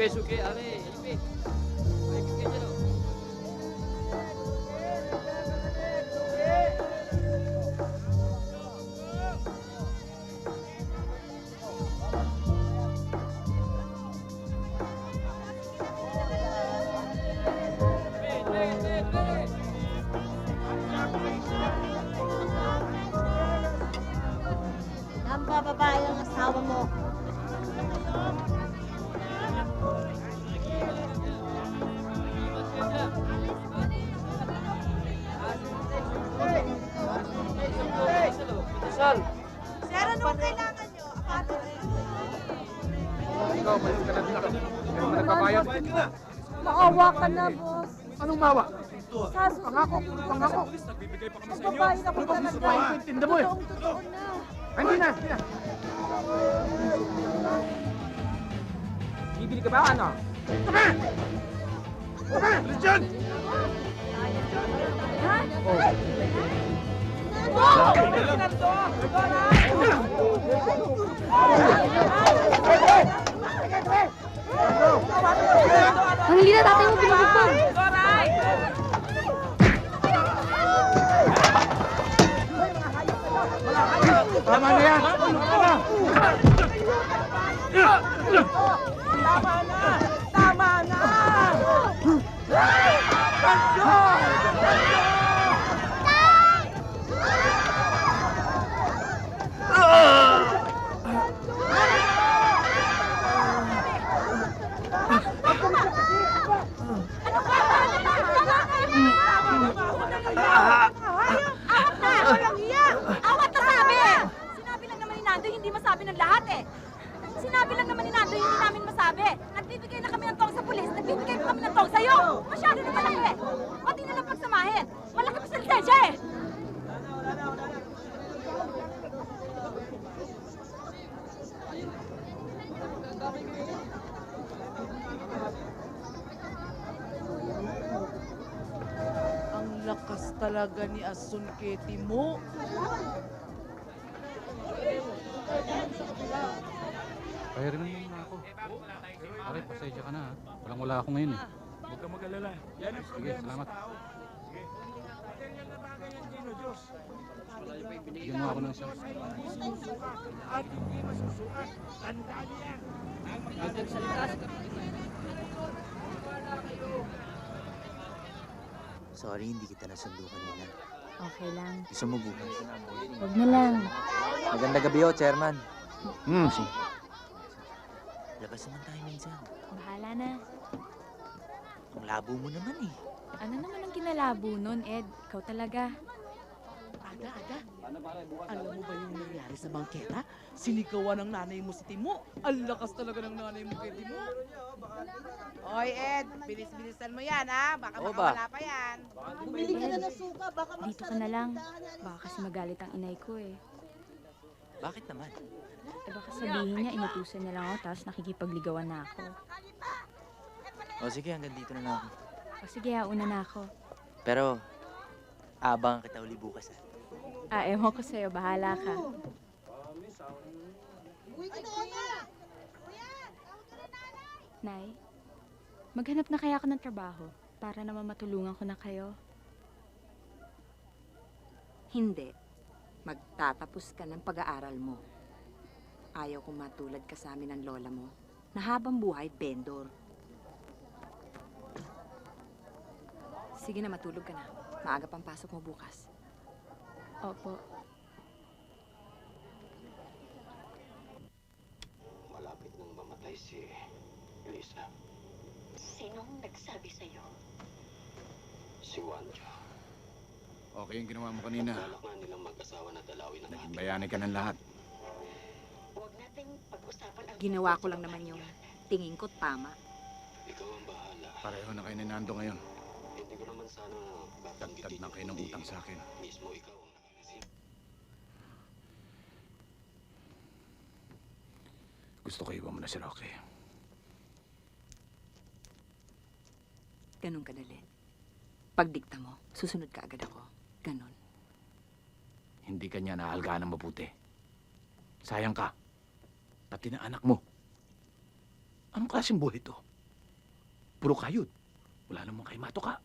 Suke, ame, ipi. Maipit ka dyan, oh. Ang bababae ang asawa mo. Sal. Sir, anong kailangan nyo? Apato rin. Ikaw, malis ka na dito. Hindi mo nagbabayad. Maawa ka na, boss. Anong mawa? Sa Pangako, pangako. babae na po talaga. Tinda mo eh. Totoo na. Hindi na, hindi na. Bibili ka ba, ano? Tama! Tama! Alis dyan! Ha? Oh. Ang hindi na tatay mo pinubugbog. Tama na yan! Tama na! Awat na sabi! Sinabi lang naman ni Nando, hindi masabi ng lahat eh. Sinabi lang naman ni Nando, hindi namin masabi. Nagbibigay na kami ng tong sa pulis, nagbibigay pa kami ng tong sa'yo. Masyado na malaki eh. Pati na lang pagsamahin. Malaki pa sa lisensya eh. Ang lakas talaga ni Asun Keti mo. Bayarin mo muna ako. Pare, pasensya ka na ha. Walang-wala ako ngayon eh. Huwag ka mag-alala. Yan ang Sige, salamat. Bigyan mo ako ng isang. At hindi masusukat. Tandaan niya. Sorry, hindi kita nasundo kanina. Okay lang. Gusto mo bukas? Huwag na lang. Maganda gabi ho, Chairman. Sige. Labas naman tayo minsan. Bahala na. Ang labo mo naman eh. Ano naman ang kinalabo nun, Ed? Ikaw talaga. Ada. Alam mo ba yung nangyari sa bangketa? Sinigawan ng nanay mo si Timo. Ang lakas talaga ng nanay mo kay Timo. Oy, Ed, bilis-bilisan mo yan, ha? Baka Oo ba? makawala pa yan. Bumili ka na ng suka, baka Dito ka na lang. Baka kasi magalit ang inay ko eh. Bakit naman? Eh baka sabihin niya, inutusan niya lang ako, tapos nakikipagligawan na ako. O sige, hanggang dito na lang ako. O sige, una na ako. Pero, abang kita uli bukas ha. Ewan ko sa'yo, bahala ka. Uwi ka na, Ona! Nay, maghanap na kaya ako ng trabaho para naman matulungan ko na kayo. Hindi. Magtatapos ka ng pag-aaral mo. Ayaw kong matulad ka sa amin ng lola mo na habang buhay, vendor. Sige na, matulog ka na. Maaga pang pasok mo bukas. Opo. Malapit nang mamatay si Elisa. Sinong nagsabi sa'yo? Si Wanja. Okay yung ginawa mo kanina. Balak nga nilang mag-asawa na dalawin ang Naging bayani ka ng lahat. Huwag nating pag-usapan ang... Ginawa ko lang naman yung tingin ko tama. Ikaw ang bahala. Pareho na kayo ni Nando ngayon. Hindi ko naman sana Dagdag na kayo ng utang sa akin. Mismo ikaw ang nakakasin. Gusto ko iwan mo na si Rocky. Ganun kadali. Pagdikta mo, susunod ka agad ako. Ganun. Hindi ka niya naalgaan ng mabuti. Sayang ka. Pati na anak mo. Anong klaseng buhay to? Puro kayod. Wala namang kay matoka.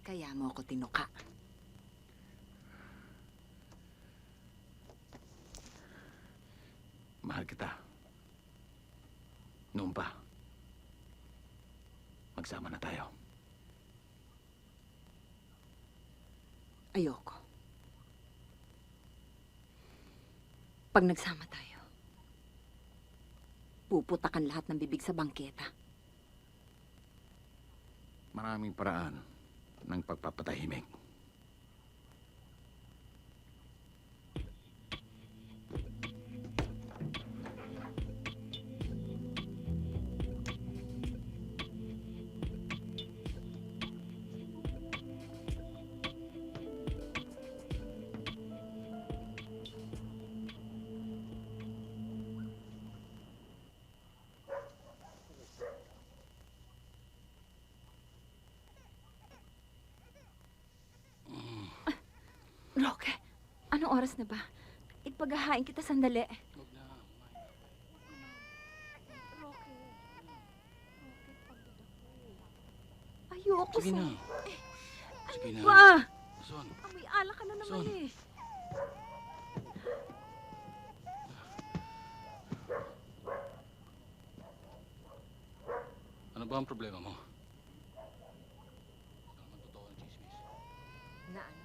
Kaya mo ako tinuka. Mahal kita. Noon pa. Magsama na tayo. Ayoko. Pag nagsama tayo, puputakan lahat ng bibig sa bangketa. Maraming paraan ng pagpapatahimik. Roque, anong oras na ba? Ipaghahain kita sandali. Ayoko Sige na. Ano Sige na. ba? Son, Amoy alak ka na naman Son. eh. ano ba ang problema mo? Baka naman totoo ang chismis. Na ano?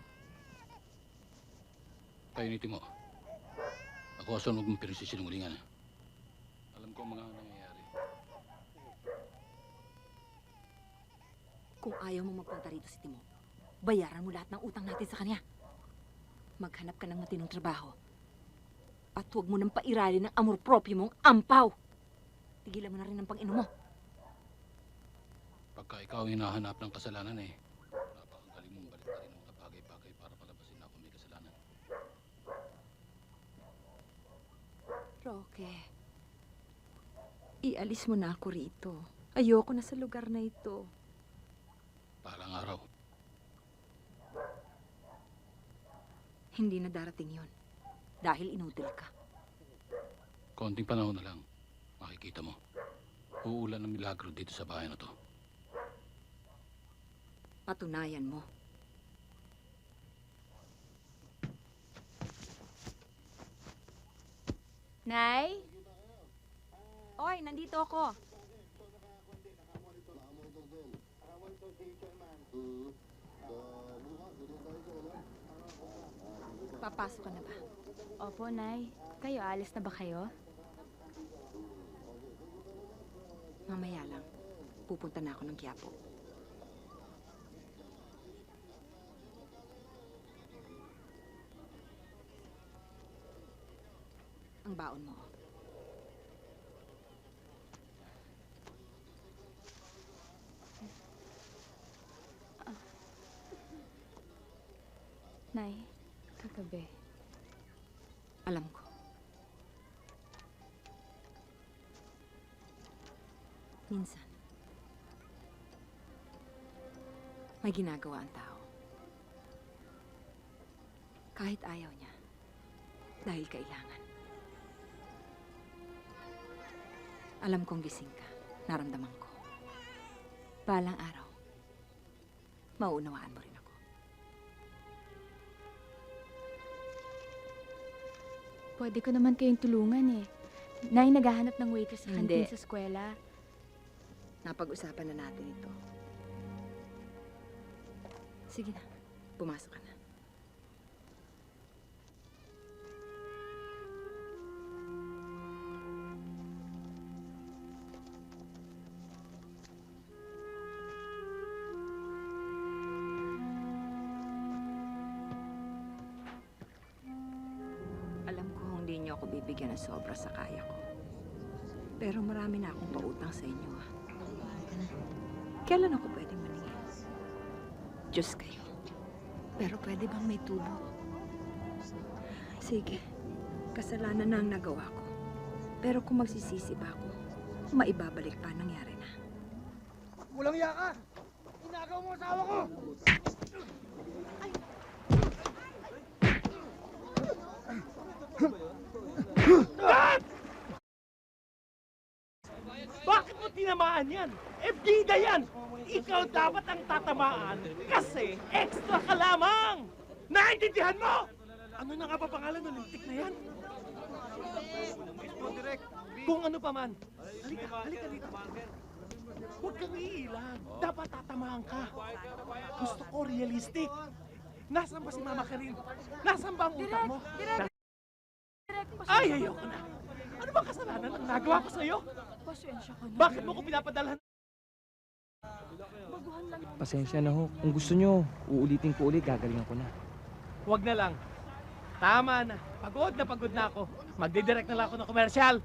Painitin mo. Ako asan huwag mong pinagsisinungalingan. Alam ko ang mga nangyayari. Kung ayaw mo magpunta rito si Timo, bayaran mo lahat ng utang natin sa kanya. Maghanap ka ng matinong trabaho. At huwag mo nang pairalin ng amor proprio mong ampaw. Tigilan mo na rin ang pang-inom mo. Pagka ikaw ang hinahanap ng kasalanan napakagaling mong baliktarin ang mga bagay-bagay para palabasin na ako may kasalanan. Roque, ialis mo na ako rito. Ayoko na sa lugar na ito. Palang araw. Hindi na darating yon dahil inutil ka. Konting panahon na lang. Makikita mo. Uulan ng milagro dito sa bahay na to. Patunayan mo. Nay? Oy, nandito ako. Papasok ka na ba? Opo, Nay. Kayo, alis na ba kayo? Mamaya lang. Pupunta na ako ng Quiapo. Ang baon mo. Nay, kagabi. Alam ko. Minsan, may ginagawa ang tao. Kahit ayaw niya, dahil kailangan. Alam kong gising ka, naramdaman ko. Balang araw, mauunawaan mo rin ako. Pwede ko naman kayong tulungan eh. Nay, naghahanap ng waitress sa Hindi. kantin sa eskwela. Napag-usapan na natin ito. Sige na, pumasok ka na. Alam ko hindi niyo ako bibigyan ng sobra sa kaya ko. Pero marami na akong pautang sa inyo, ah. Kailan ako pwedeng maningin? Diyos kayo. Pero pwede bang may tubo? Sige, kasalanan na ang nagawa ko. Pero kung magsisisi ba ako, maibabalik pa ang nangyari na. Walang iya ka! Inagaw mo asawa ko! tatamaan yan. Bida yan. Ikaw dapat ang tatamaan kasi extra ka lamang. Naintindihan mo? Ano na nga ba pangalan ng lintik na yan? Kung ano pa man. Halika dito. Huwag kang iilang. Dapat tatamaan ka. Gusto ko realistic. Nasaan ba si Mama Karin? Nasaan ba ang utak mo? Ay, ayoko na. Ano bang kasalanan ang nagawa ko sa'yo? Pasensya ka na. Bakit mo ko pinapadalhan? Pasensya na ho. Kung gusto nyo, uulitin ko ulit, gagalingan ko na. Huwag na lang. Tama na. Pagod na ako. Magdidirect na lang ako ng komersyal.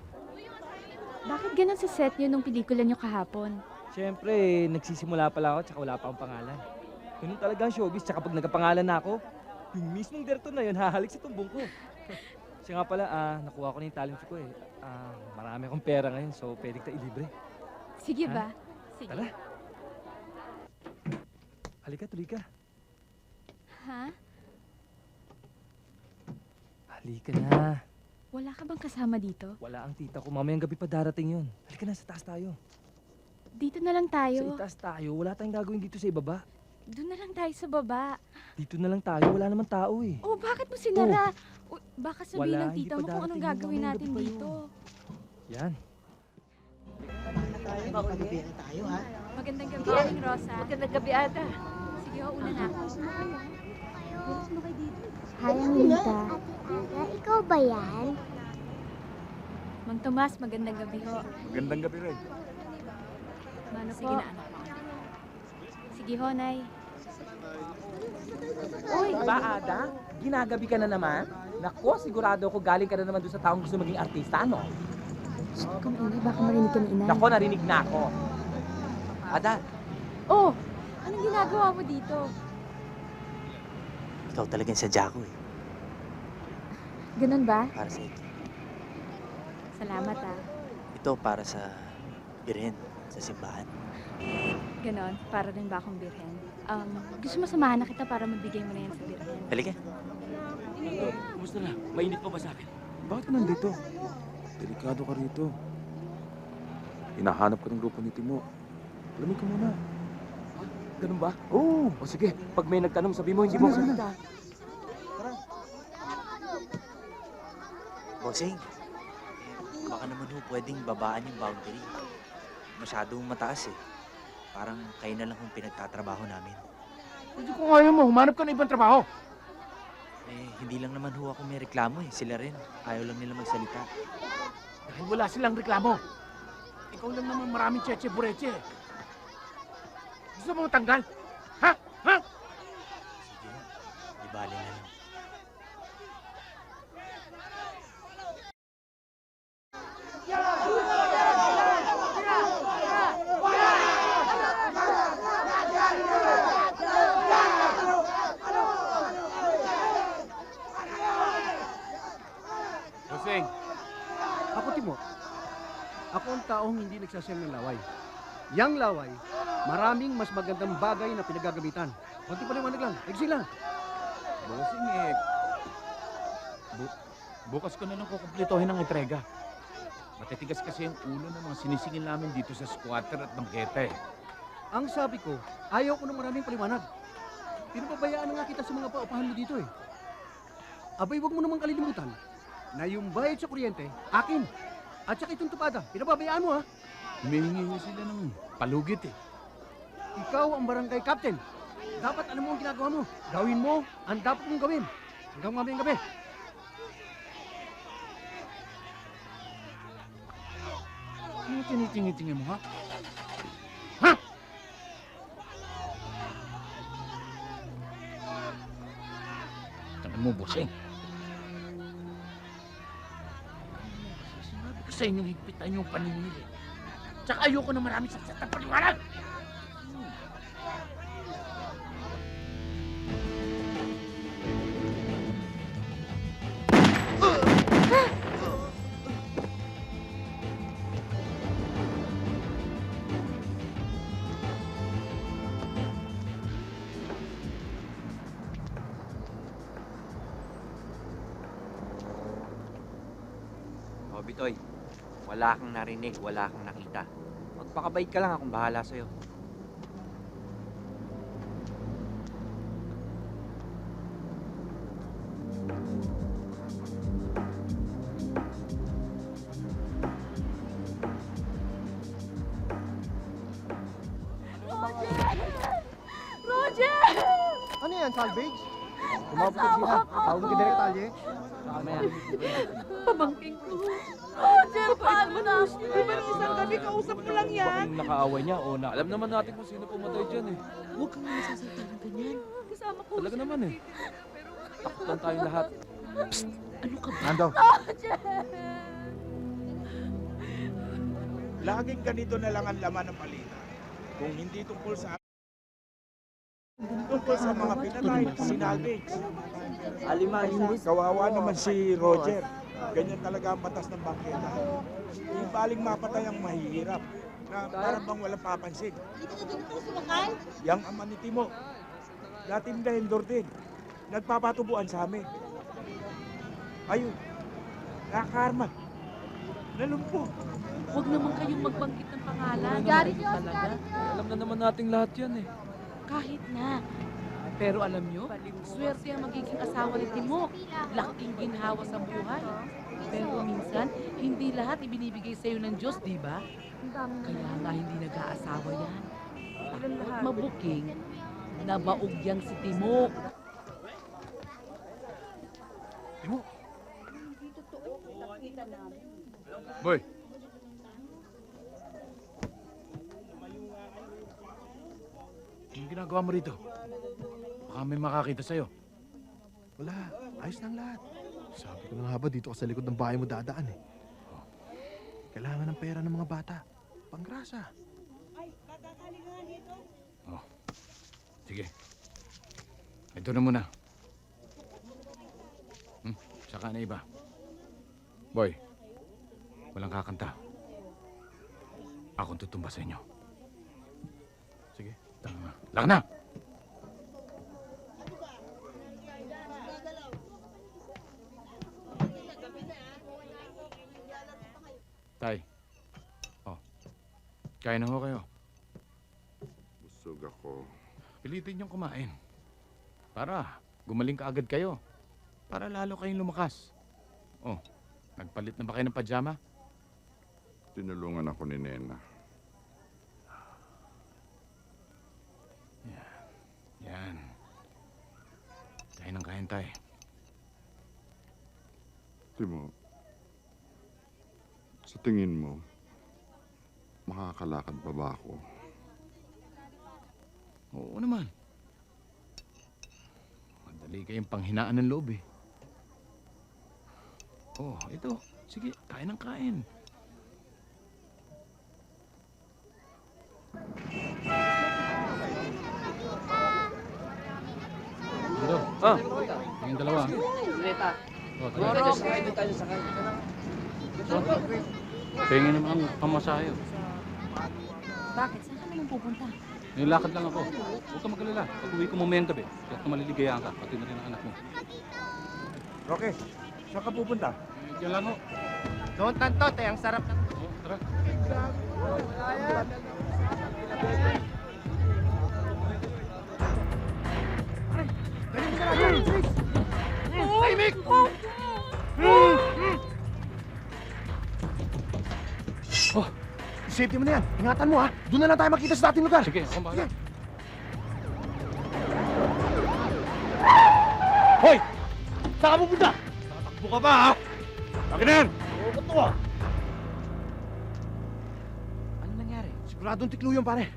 Bakit ganun sa set niyo nung pelikula niyo kahapon? Siyempre, nagsisimula pa lang ako, tsaka wala pa akong pangalan. Ganun talaga ang showbiz, tsaka pag nagkapangalan na ako, yung mismong director na yun, hahalik sa tumbong ko. Siya nga pala, nakuha ko na yung talent fee ko eh. Marami akong pera ngayon, so pwede kita ilibre. Sige Ha? ba? Sige. Tara. Halika, tuloy ka. Ha? Halika na. Wala ka bang kasama dito? Wala ang tita ko, mamayang gabi pa darating yun. Halika na, sa taas tayo. Dito na lang Sa tayo. itaas tayo, wala tayong gagawin dito sa ibaba. Doon na lang tayo sa baba. Dito na lang tayo, wala naman tao eh. Oh, bakit mo sinara? Uy, baka sabihin Wala, ng hindi tita pa mo kung anong darating yun, gagawin mamayang natin gabi pa dito. Yan. Magandang gabi, Aling Rosa. Magandang gabi, Ada. Sige, ho, una na. Hi, Angelita. Ikaw ba yan? Mang Tomas, magandang gabi ho. Magandang gabi rin. Mano Sige na, anak. Sige ho, Nay. Uy, ba Ada? Ginagabi ka na naman? Nako, sigurado ako galing ka na naman doon sa taong gusto maging artista, no? Shh, kung inay, baka marinig ka ni inay. Nako, narinig na ako. Ada, Oh, anong ginagawa mo dito? ikaw talagang sadya ko eh. Ganun ba? Para sa ito. Salamat ah. Ito para sa birhen sa simbahan. Ganon, para rin ba akong birhen? Gusto mo samahan na kita para mabigay mo na yan sa birhen? Halika. Kumusta na? Mainit pa ba sa akin? Bakit ka nandito? Delikado ka rito. Hinahanap ka ng grupo ni Timo. Lamig ka muna. Ganun ba? Oo. O sige, pag may nagtanong, sabi mo, hindi mo Sige na. salita. Bossing, baka naman ho pwedeng babaan yung boundary. Masyadong mataas eh. Parang kayo na lang kung pinagtatrabaho namin. Hindi ko ayaw mo. Humanap ka ng ibang trabaho. Eh, hindi lang naman ho ako may reklamo eh. Sila rin. Ayaw lang nila magsalita. Dahil wala silang reklamo. Ikaw lang naman maraming cheche-bureche. Gusto mo tanggal? Ha? Ha? Sige, di bali na lang. Joseng, ako Timo. Ako ang taong hindi nagsasayang ng laway. Yang laway, maraming mas magandang bagay na pinagagamitan. Kunti paliwanag lang, exit lang. Bossing eh. Bukas ko na lang kukumplitohin ang entrega. Matitigas kasi yung ulo ng mga sinisingil namin dito sa squatter at bangketa eh. Ang sabi ko, ayaw ko ng maraming paliwanag. Pinapabayaan na nga kita sa mga paupahan mo dito eh. Abay, wag mo namang kalilimutan na yung bayad sa kuryente, akin. At saka itong tupada, pinababayaan mo ha. Humihingi sila ng palugit eh. Ikaw ang barangay captain. Dapat alam mo ang ginagawa mo. Gawin mo ang dapat mong gawin. Hanggang mamayang gabi. Ano tinitingi-tingi mo ha? Ha? Tangan mo, bossing. Sinabi ko sa inyo, higpitan yung paninili. Tsaka ayoko na maraming saksat ng paliwanag! O, Bitoy, wala kang narinig, wala kang nakita. Huwag Magpakabait ka lang, akong bahala sa'yo. Roger! Ano yan, salvage? Umabot ka sila. Tawag ka direct talye. Pamangking ko. Roger, paano na? Di ba nung isang gabi kausap mo lang yan? Baka yung nakaaway niya o na... Alam naman natin kung sino pumatay dyan eh. Huwag kang nasasalta ng ganyan. Kasama ko. Talaga naman eh. Takpan tayong lahat. Psst! Ano ka ba? Nando. Roger! Laging ganito na lang ang laman ng balita. Kung hindi tungkol sa mga pinatay, sinalvage. Kawawa naman si Roger. Ganyan talaga ang batas ng bangketa. Yung baling mapatay ang mahihirap na parang bang walang papansin. Yang ama ni Timo, dating vendor din, nagpapatubuan sa amin. Ayun, nakarma, nalumpo. Huwag naman kayong magbanggit ng pangalan. Gary Talaga. Alam na naman nating lahat yan eh. Kahit na. Pero alam nyo, swerte ang magiging asawa ni Timo. Laking ginhawa sa buhay. Pero minsan, hindi lahat ibinibigay sa'yo ng Diyos, di ba? Kaya nga hindi nag-aasawa yan. At mabuking, nabaog yang si Timo. Timo! Boy! Anong ginagawa mo rito? Baka may makakita sa'yo. Wala, ayos lang lahat. Sabi ko na nga ba dito ka sa likod ng bahay mo dadaan eh. Kailangan ng pera ng mga bata. Panggrasa. Oh. Sige. Ito na muna. Saka na iba. Boy, walang kakanta. Akong tutumba sa inyo. Sige, tama. Laka na! Tay. Oh. Kain na ho kayo. Busog ako. Pilitin niyong kumain. Para gumaling ka agad kayo. Para lalo kayong lumakas. Oh, nagpalit na ba kayo ng pajama? Tinulungan ako ni Nena. Yan. Kain ng kain, tay. Timo, sa tingin mo, makakalakad pa ba ako? Oo naman. Madali kayong panghinaan ng loob eh. Oh, ito. Sige, kain ng kain. Ando. Ah! Yung dalawa. Rita. Oh, tara. Tingin naman ang pamasahe. Bakit? Saan ka naman pupunta? Nilakad lang ako. Huwag ka mag-alala. Pag-uwi ko mamayang gabi, kaya maliligayahan ka, pati na rin ang anak mo. Okay, saan ka pupunta? Diyan lang ho. Doon tantot eh, ang sarap ng... Tara. Tahimik! Oh, safety mo na yan. Ingatan mo ha. Doon na lang tayo makita sa dating lugar. Sige, akong bahala. Hoy! Saan ka pupunta? Tatakbo ka ba, ha? Akin na yan! Ba't to ah? Ano nangyari? Siguradong tiklo yun, pare.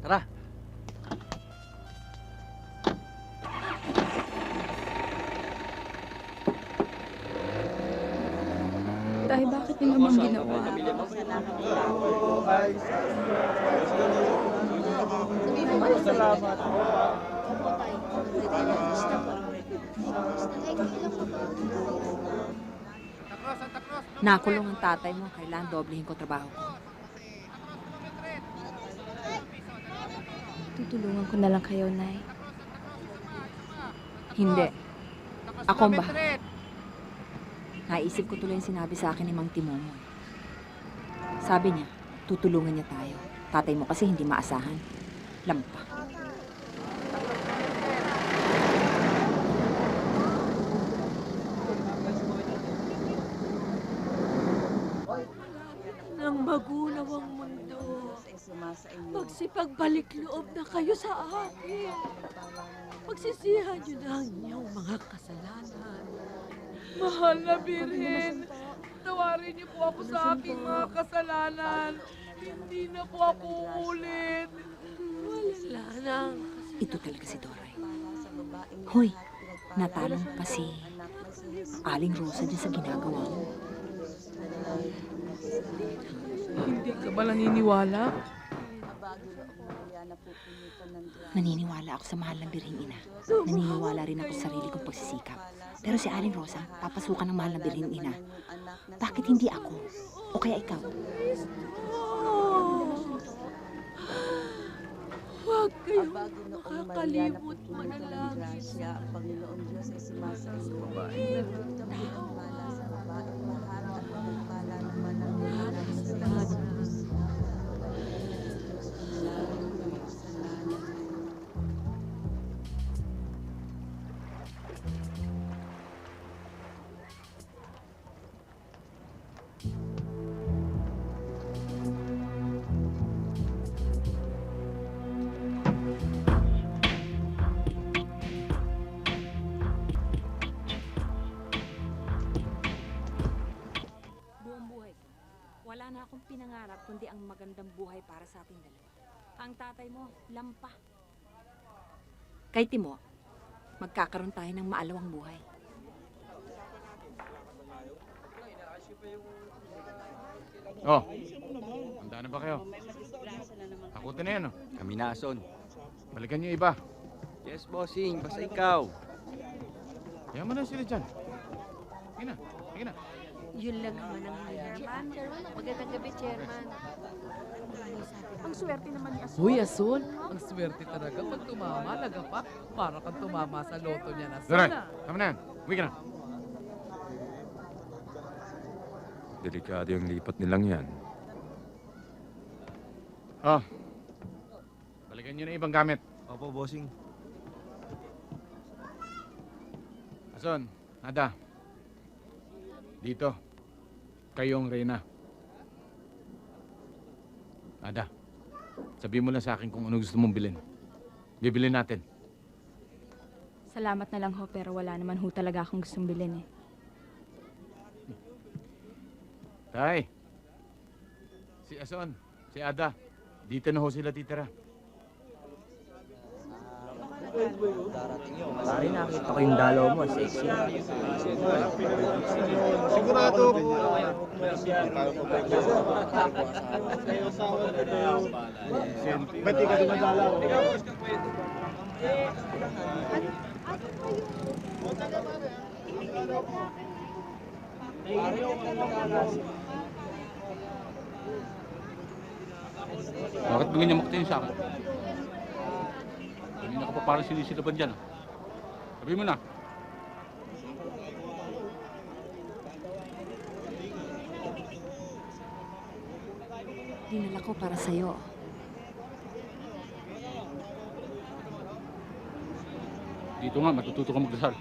Tara. Tay, bakit niyo naman ginawa? Salamat. Nakulong ang tatay mo. Kailangan doblehin ko trabaho ko. Tutulungan ko na lang kayo, Nay. Hindi. Ako ang bahala. Naisip ko tuloy yung sinabi sa akin ni Mang Timo mo. Sabi niya, Tutulungan niya tayo. Tatay mo kasi hindi maasahan. Lampa. Nang magunaw ang mundo, magsipagbalik loob na kayo sa akin. Pagsisihan niyo na ang inyong mga kasalanan. Mahal na Birhen, tawarin niyo po ako sa aking mga kasalanan. Hindi na po ako ulit. Wala nang. Ito talaga si Doray. Hoy, natanong pa si Aling Rosa dyan sa ginagawa mo. Hindi ka ba naniniwala? Naniniwala ako sa mahal ng Birheng Ina. Naniniwala rin ako sa sarili kong pagsisikap. Pero si Aling Rosa, papasukan ng mahal ng Birheng Ina. Bakit hindi ako? O kaya ikaw? Huwag kayong makakalimot manalangin. Siya ang Panginoon Diyos ay sumasayo. Wala na akong pinangarap kundi ang magandang buhay para sa ating dalawa. Ang tatay mo, lampa. Kay Timo, magkakaroon tayo ng maalawang buhay. Oh, handa na ba kayo? Akutin na yan, oh. Kami na, Ason. Balikan niyo iba. Yes, bossing. Basta ikaw. Kaya mo na sila dyan. Sige na, sige na. Yun lang naman ang Chairman. Magandang gabi, Chairman. Ang swerte naman ni Asun. Uy, Asun, ang swerte talaga. Pag tumama, lagapak. Para kang tumama sa loto niya na Doray, sana. tama na yan. Uwi ka na. Delikado yung lipat nilang yan. Oh. Balikan niyo na ibang gamit. Opo, bossing. Ason, Ada. Dito. Kayo ang reyna. Ada. Sabihin mo lang sa akin kung ano gusto mong bilhin. Bibilin natin. Salamat na lang ho, pero wala naman ho talaga akong gustong bilhin eh. Tay. Si Ason, si Ada. Dito na ho sila titira. Pare, nakita ko yung dalaw mo. Sexy. Sigurado. Ba't di ka dumadalaw? Bakit ba ganyan makatingin sa akin? Hindi na ka pa parang sinisilaban dyan. Sabi mo na. Dinala ko para sa'yo. Dito nga, matututo ka magdasal.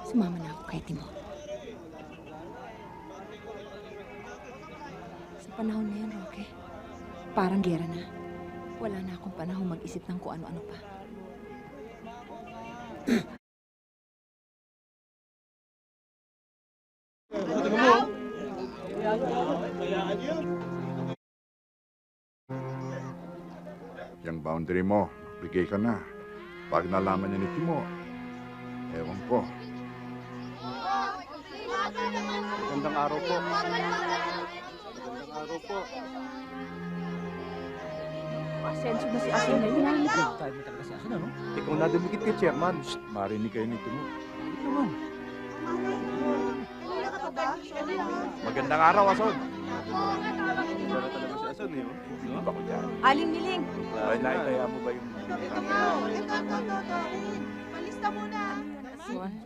Sumama na ako kay Timo. Sa panahon na yun, Roque, parang gera na. Wala na akong panahon mag-isip ng kung ano-ano pa. Yung boundary mo, bigay ka na. Pag nalaman niya ni Timo, ewan ko. Magandang araw po. Magandang araw po. Pasensyo na si Asun na yun. Tayo mo talaga si Asun, ano? Ikaw na dumikit kay Chairman. Shh, marinig kayo ni Timo. Ito man. Magandang araw, Ason. Wala talaga si Ason, eh. Hindi ba ko dyan? Aling Miling! Ay, nakikaya mo ba yung... Palista muna!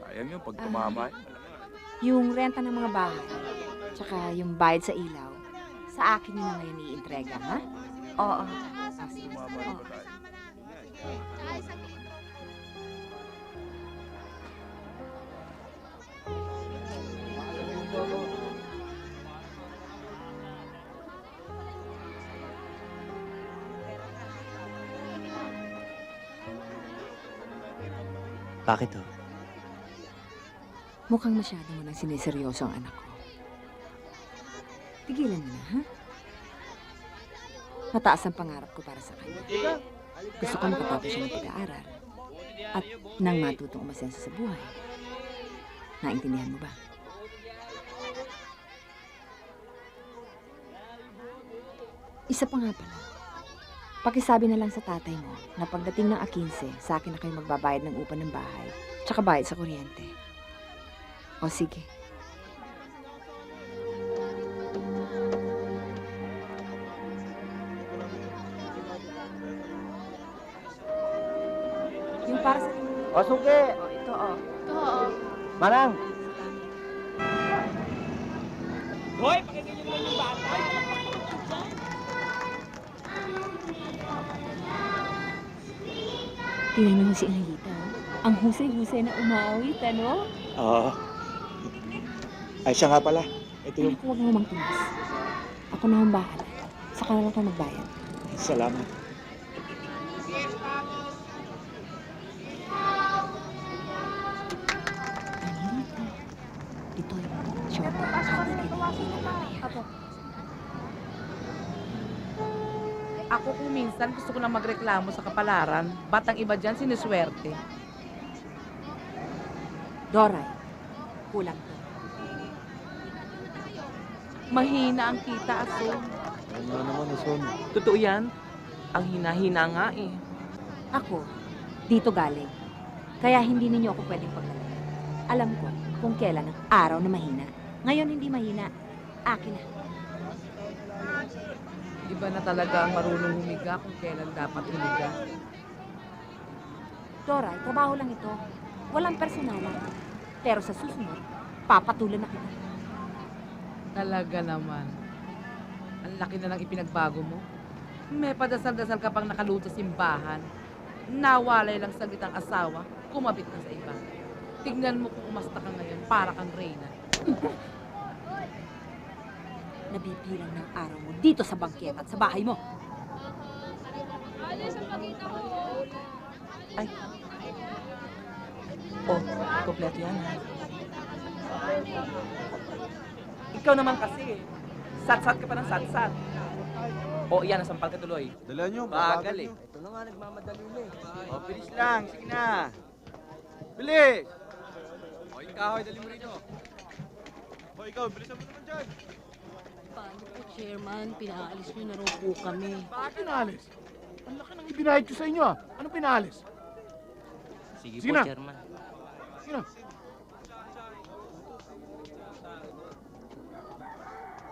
Sayang yun, pag tumama. Yung renta ng mga bahay, tsaka yung bayad sa ilaw, sa akin yun na ngayon i-entrega, ha? Oo. Sige. Oo. Bakit ho? Mukhang masyado mo nang siniseryoso ang anak ko. Tigilan mo na, ha? Mataas ang pangarap ko para sa kanya. Gusto ko makatapos siya ng pag-aaral. At nang matutong umasenso sa buhay. Naintindihan mo ba? Isa pa nga pala. Pakisabi na lang sa tatay mo na pagdating ng 15, sa akin na kayo magbabayad ng upa ng bahay, tsaka bayad sa kuryente. O sige. Yung para sa... O, suki! Ito, o. Ito, oo. Manang! Hoy, pakinggan niyo naman yung bata. Tingnan mo si Angelita, oh. Ang husay-husay na umaawit, ano? Oo. Ay, siya nga pala. Ito yung... Huwag mo magtumas. Ako na ang bahala. Saka na lang ka magbayad. Salamat. Angelita. Ito yung short. Apo. Ako kung minsan gusto ko lang magreklamo sa kapalaran, ba't ang iba dyan siniswerte? Doray, kulang to. Mahina ang kita, Asun. Ano na naman, Asun? Totoo yan. Ang hina-hina nga eh. Ako, dito galing. Kaya hindi ninyo ako pwedeng paglalaan. Alam ko kung kailan ang araw na mahina. Ngayon hindi mahina. Akin na. Iba na talaga ang marunong humiga kung kailan dapat humiga. Doray, trabaho lang ito. Walang personalan. Pero sa susunod, papatulan na kita. Talaga naman. Ang laki na ng ipinagbago mo. May padasal-dasal ka pang nakaluto sa simbahan. Nawalay lang saglit ang asawa, kumabit na sa iba. Tignan mo kung umasta ka ngayon, para kang reyna. Nabibilang ng araw mo dito sa bangketa at sa bahay mo. Ay. Oh, kompleto yan ha. Ikaw naman kasi, sat-sat ka pa ng sat-sat. O, iyan, nasampal ka tuloy. Dala nyo, Bagal eh. Ito na nga, nagmamadali na eh. O, bilis lang, sige na. Bilis! O, ikaw, dali mo rito. O, ikaw, bilisan mo naman dyan. Paano po, Chairman? Pinaalis niyo na raw po kami. Bakit pinaalis? Ang laki ng ibinayad ko sa inyo, ah. Anong pinaalis? Sige, Sige po, na. Chairman. Sige na.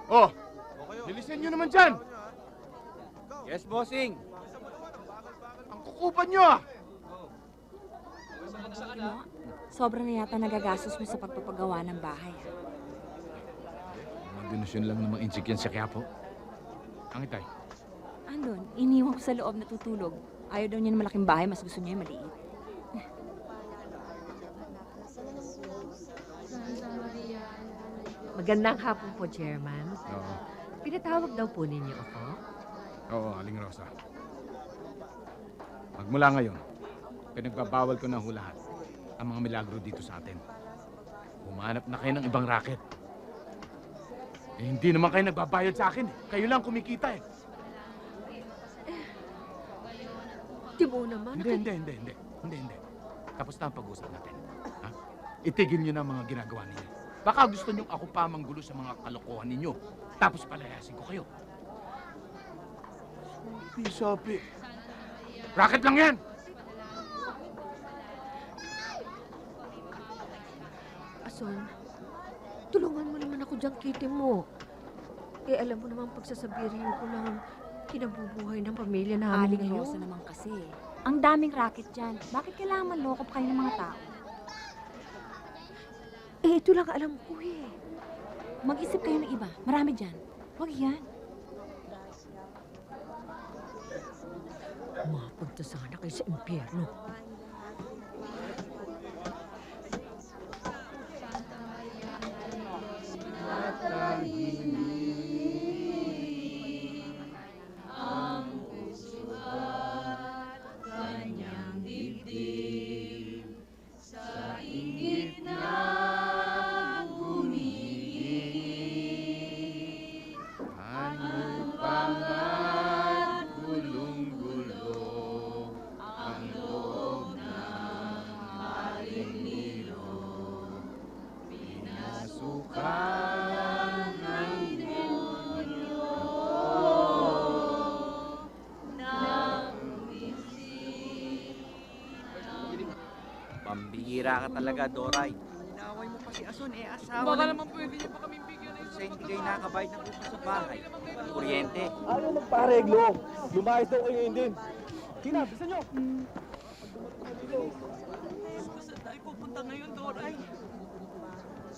Oh, bilisan nyo naman dyan. Yes, bossing. Ang kukupan nyo, ah. Sobrang na yata nagagastos mo sa pagpapagawa ng bahay. Mga donasyon lang namang insik yan sa Quiapo. Ang itay. Andun, iniwan ko sa loob natutulog. Ayaw daw niya ng malaking bahay, mas gusto niya yung maliit. Magandang hapon po, Chairman. Oo. Pinatawag daw po ninyo ako. Oo, Aling Rosa. Magmula ngayon, pinagbabawal ko na ho lahat ang mga milagro dito sa atin. Humanap na kayo ng ibang racket. Eh, hindi naman kayo nagbabayad sa akin. Kayo lang kumikita eh. Di mo naman. Hindi. Tapos na ang pag-usap natin. Ha? Itigil niyo na ang mga ginagawa ninyo. Baka gusto niyong ako pa manggulo sa mga kalokohan ninyo. Tapos palayasin ko kayo. Sabi. Racket lang yan! Ason, tulungan mo naman ako diyang kitin mo. Eh, alam mo naman pagsasabihin ko lang ang kinabubuhay ng pamilya namin Aling ngayon. Rosa naman kasi. Ang daming racket dyan. Bakit kailangan manloko pa kayo ng mga tao? Eh, ito lang alam ko eh. Mag-isip kayo ng iba. Marami dyan. Huwag yan. Mapunta sana kayo sa impyerno. Pambihira ka talaga, Doray. Inaway mo pa si Ason, eh asawa Baka ng- naman pwede niya pa kaming bigyan ng Siya hindi kayo nakabayad ng upo sa bahay. Kuryente. Ayaw magpareglo. Lumayas daw kayo ngayon din. Tina, bisa nyo. Saan tayo pupunta ngayon, Doray?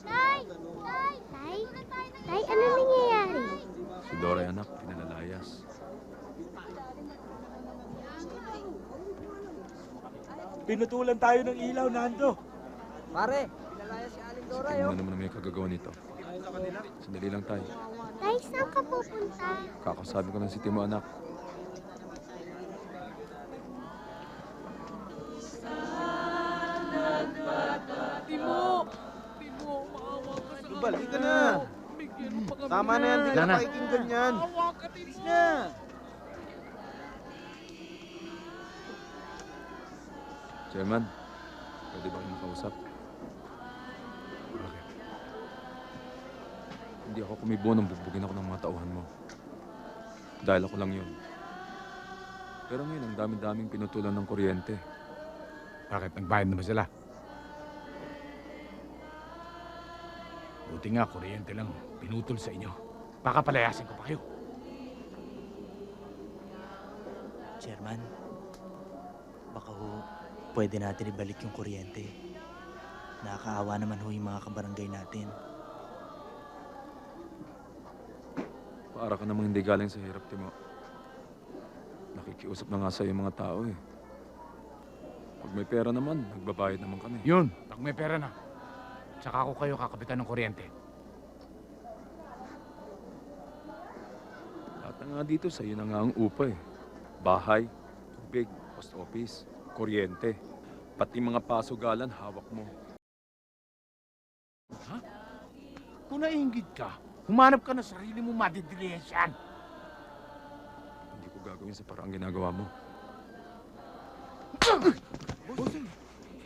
Tay! Tay! Tay? Tay, ano nangyayari? Si Doray anak, pinalalayas. Pinutulan tayo ng ilaw, Nando. Pare, pinalaya si Aling Doray, Ano naman may kagagawa nito? Sandali lang tayo. Tay, saan ka pupunta? Kakasabi ko ng si Timo anak. Timo! Timo, maawa ka sa Balik ka na. Bigyan mo pa kami. Tama na yan, di Wala na na. pakikinggan yan. Maawa ka, Timo. Na. Chairman, pwede ba kayong makausap? Bakit? Hindi ako kumibo nang bugbugin ako ng mga tauhan mo. Dahil ako lang yun. Pero ngayon, ang dami-daming pinutulan ng kuryente. Bakit? Nagbayad na ba sila? Buti nga, kuryente lang. Pinutol sa inyo. Baka palayasin ko pa kayo. Chairman, baka ho, pwede natin ibalik yung kuryente. Nakakaawa naman ho yung mga kabarangay natin. Para ka namang hindi galing sa hirap, Timo. Nakikiusap na nga sa'yo yung mga tao eh. Pag may pera naman, nagbabayad naman kami. Yun, pag may pera na. Tsaka ako kayo kakapitan ng kuryente. Lahat na nga dito, sa'yo na nga ang upa eh. Bahay, tubig, post office, kuryente. Pati mga pasugalan, hawak mo. Ha? Kung naiingit ka, humanap ka na sarili mo madidilihensiyan. Hindi ko gagawin sa paraang ginagawa mo.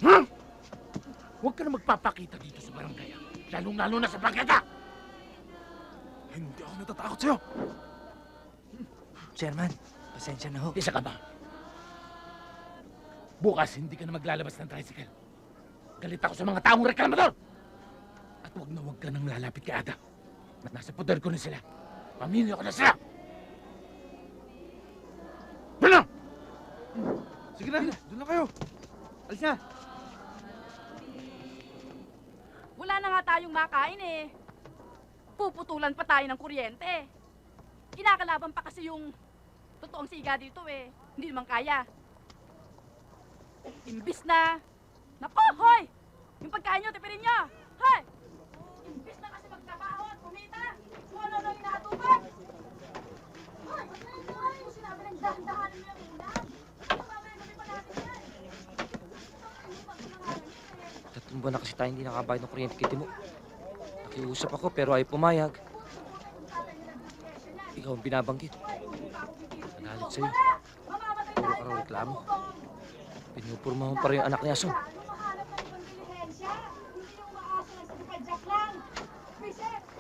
Ha? Huwag ka na magpapakita dito sa barangay. Lalong-lalo na sa bangketa! Hindi ako natatakot sa'yo! Chairman, pasensya na ho. Isa ka ba? Bukas hindi ka na maglalabas ng tricycle. Galit ako sa mga taong reklamador! At huwag ka nang lalapit kay Ada. Nasa poder ko na sila. Pamilya ko na sila! Doon na! Sige na, doon na kayo. Alis na. Wala na nga tayong makain eh. Puputulan pa tayo ng kuryente. Kinakalaban pa kasi yung totoong siga dito eh. Hindi naman kaya. Imbis na... Naku, hoy! Yung pagkain nyo, tipirin nyo! Hoy! Imbis na kasi magtrabaho at kumita, kung ano yung inatupan! Hoy! Hoy! Sinabi ng dahan-dahanin nyo yung ulam! Mamaya gabi pa natin yan! Tatlong buwan na kasi tayo hindi nakabayad ng kuryente kay Timo. Nakiusap ako pero ayaw pumayag. Ikaw ang binabanggit. Nagalit sa'yo. Puro ka raw reklamo. Pinupurma mo pa rin yung anak ni Ason.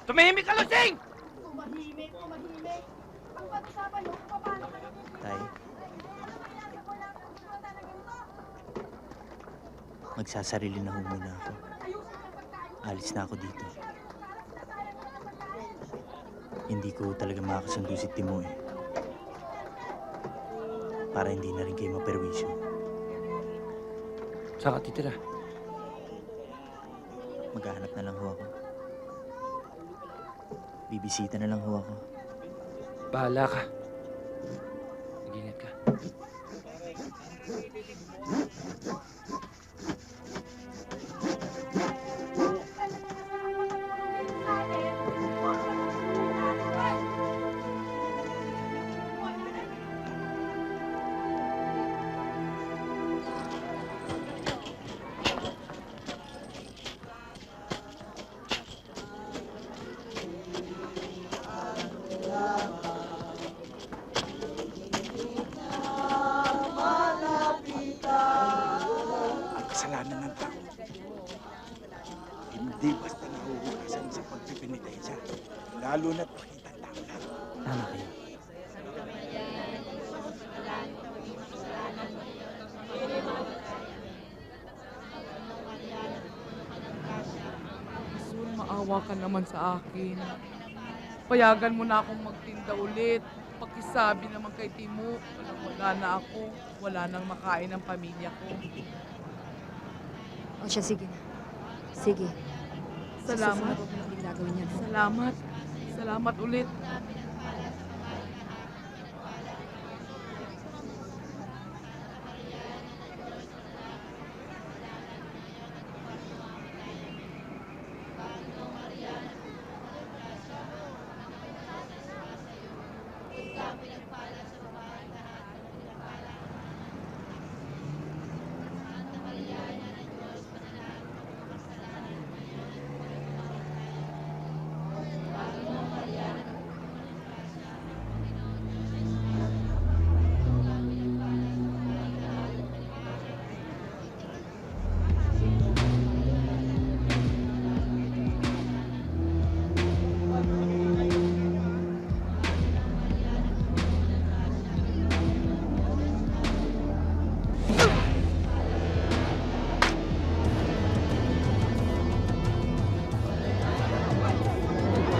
Tumahimik ka, Lusing! Tumahimik! Ang pag-usapan nyo kung paano kayo Tay, magsasarili na ho muna ako. Alis na ako dito. Hindi ko talaga makakasundo si Timo eh. Para hindi na rin kayo maperwisyo. Saan ka titira? Maghahanap na lang ho ako. Bibisita na lang ho ako. Bahala ka. Mag-ingat ka. Ang kasalanan ng tao, hindi basta nahuhukasan sa pagpipinitensya, lalo na't pakitang tao lang. Tama kayo. Asun, maawa ka naman sa akin. Payagan mo na akong magtinda ulit. Pakisabi naman kay Timo, wala na ako. Wala nang makain ang pamilya ko. O siya, sige na. Sige. Salamat. Sa susunod, huwag mo nang gagawin yan. Salamat. Salamat ulit.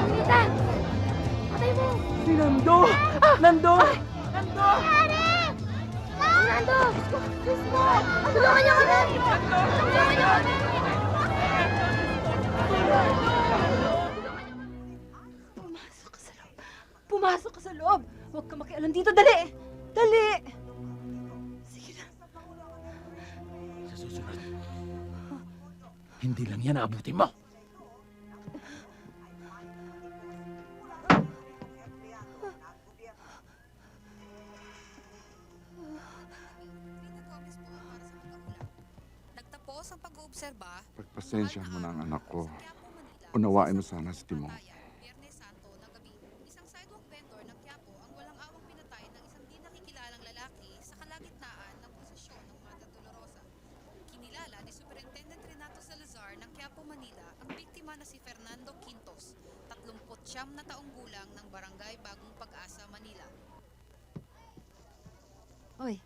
Tita! Patay mo! Si Nando! Nando! Nando! Nando! Diyos mo! Tulungan niyo kami! Tulungan niyo kami! Pumasok ka sa loob. Pumasok ka sa loob. Huwag ka makialam dito. Dali! Dali! Sige na. Sa susunod, hindi lang yan aabutin mo. Nagtapos ang pag-oobserba. Pagpasensya mo na ang anak ko. Unawain mo sana si Timong. Biyernes Santo ng gabi, isang sidewalk vendor ng Quiapo ang walang awang pinatay ng isang di nakikilalang lalaki sa kalagitnaan ng prosesyon ng Mata Dolorosa. Kinilala ni Superintendent Renato Salazar ng Quiapo, Manila ang biktima na si Fernando Quintos, 39 na taong gulang ng Barangay Bagong Pag-asa, Manila. Oy,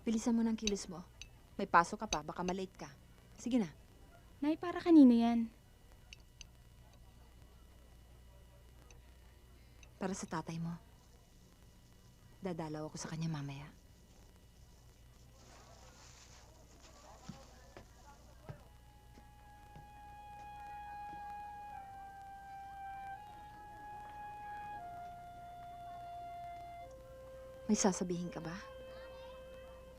bilisan mo ng kilos mo. May pasok ka pa, baka malate ka. Sige na. Nay, para kanino yan? Para sa tatay mo. Dadalaw ako sa kanya mamaya. May sasabihin ka ba?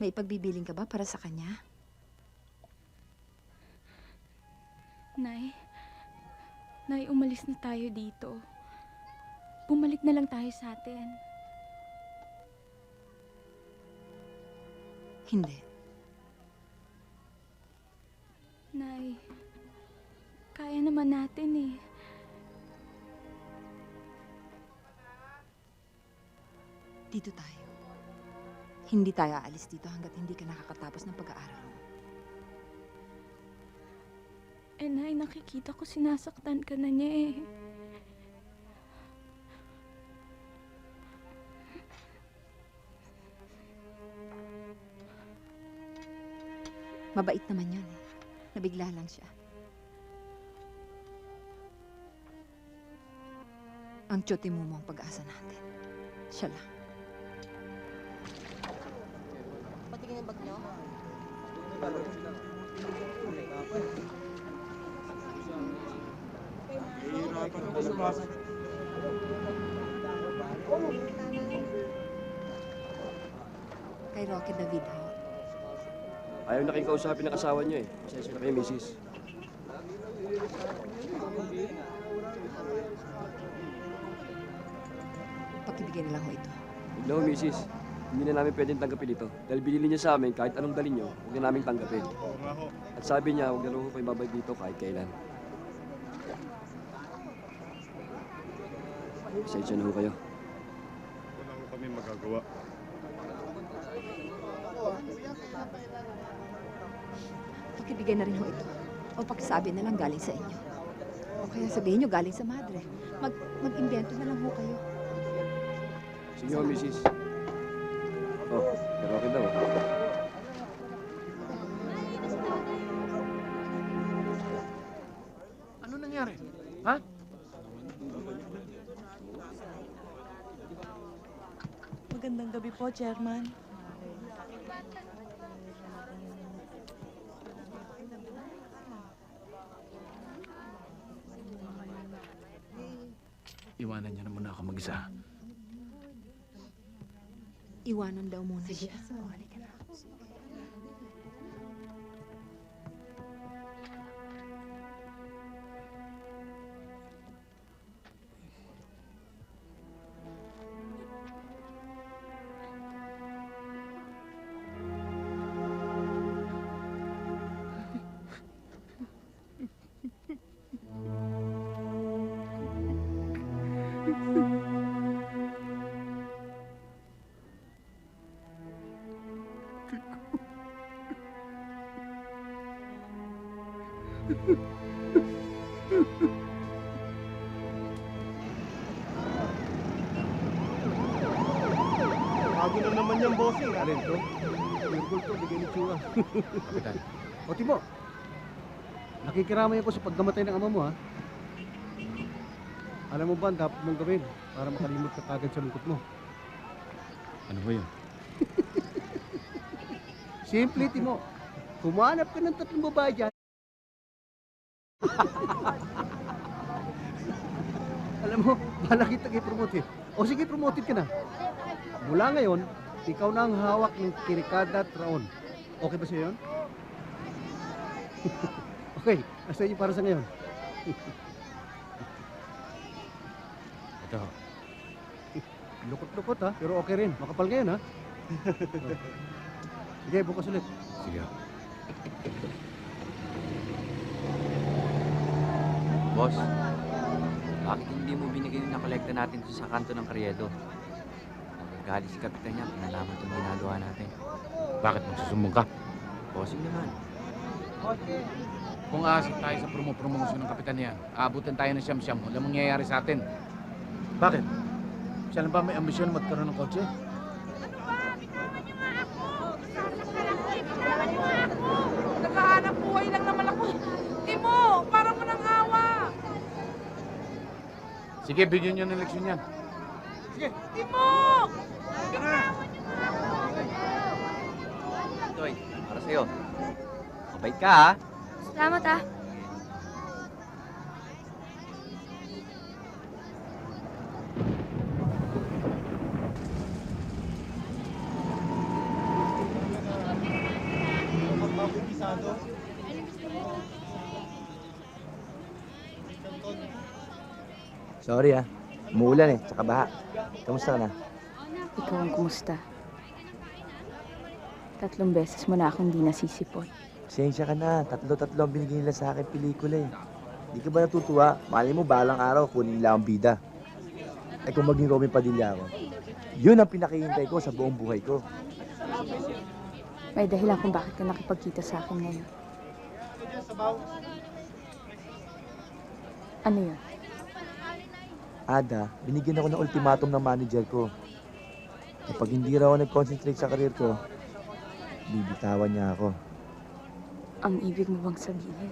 May ipagbibiling ka ba para sa kanya? Nay, umalis na tayo dito. Bumalik na lang tayo sa atin. Hindi. Nay, kaya naman natin eh. Dito tayo. Hindi tayo aalis dito hanggat hindi ka nakakatapos ng pag-aaral mo. Eh, Nay, nakikita ko sinasaktan ka na niya eh. Mabait naman yun eh. Nabigla lang siya. Ang tiyoti mo ang pag-asa natin. Siya lang. Patingin ang bag niyo. Ba't ka sumasok? Kay Rocky David, ho? Ayaw na kayong kausapin ng asawa niyo eh. Pasensya na kayo, misis. Pakibigay na lang ho ito. Huwag na ho, misis. Hindi na namin pwedeng tanggapin ito. Dahil binili niya sa amin, kahit anong dalhin niyo, huwag na namin tanggapin. At sabi niya, huwag na rin ho kayo babalik dito kahit kailan. Pasensya na ho kayo. Wala ko kami magagawa. Pakibigay na rin ho ito. O pakisabi na lang galing sa inyo. O kaya sabihin nyo galing sa madre. Mag-imbento na lang ho kayo. Sige ho, misis. Oh, pero okay daw. Ano nangyari? Ha? Magandang gabi po, Chairman. Iwanan niya na muna ako mag-isa. Iwanan daw muna siya. Bago na naman yung bossing. Alin to? Virgol to, bigay ni Chua. Kapitan. O Timo, nakikiramay ako sa pagkamatay ng ama mo, ha? Alam mo ba ang dapat mong gawin para makalimot ka kagad sa lungkot mo? Ano ba yun? Simple, Timo. Humanap ka ng 3 babae dyan. Alam mo, bala kita i-promote eh. O sige, promoted ka na. Mula ngayon, ikaw na ang hawak ng Kirikada Traon. Okay ba sa'yo yun? Okay, nasa inyo para sa ngayon. Ito. Lukot-lukot ha, pero okay rin. Makapal ngayon ha. Sige, bukas ulit. Sige. Boss, bakit hindi mo binigay yung nakolekta natin dito sa kanto ng Karyedo? Nagagalit si Kapitan niya, pinalaman itong ginagawa natin. Bakit magsusumbong ka? Bossing naman. Kung aasik tayo sa promosyon ng kapitan niya, aabutan tayo ng siyam-siyam, walang mangyayari sa atin. Bakit? Siya lang ba may ambisyon magkaroon ng kotse? Naghahanap buhay lang naman ako. Timo, parang mo nang awa. Sige, bigyan niyo ng leksyon yan. Sige. Timo! Toy, para sa'yo. Mabait ka ha? Salamat ah. Sorry umuulan tsaka baha. Kamusta ka na? Ikaw ang kumusta? 3 beses mo na akong di nasisipot. Pasensya ka na, tatlo ang binigay nila sa akin pelikula eh. Di ka ba natutuwa? Malay mo, balang araw, kunin nila ang bida. Eh kung maging Robin Padilla ako, yun ang pinakihintay ko sa buong buhay ko. May dahilan kung bakit ka nakipagkita sa akin ngayon. Ano yun? Ada, binigyan ako ng ultimatum ng manager ko. Kapag hindi raw ako nag-concentrate sa karir ko, bibitawan niya ako. Ang ibig mo bang sabihin?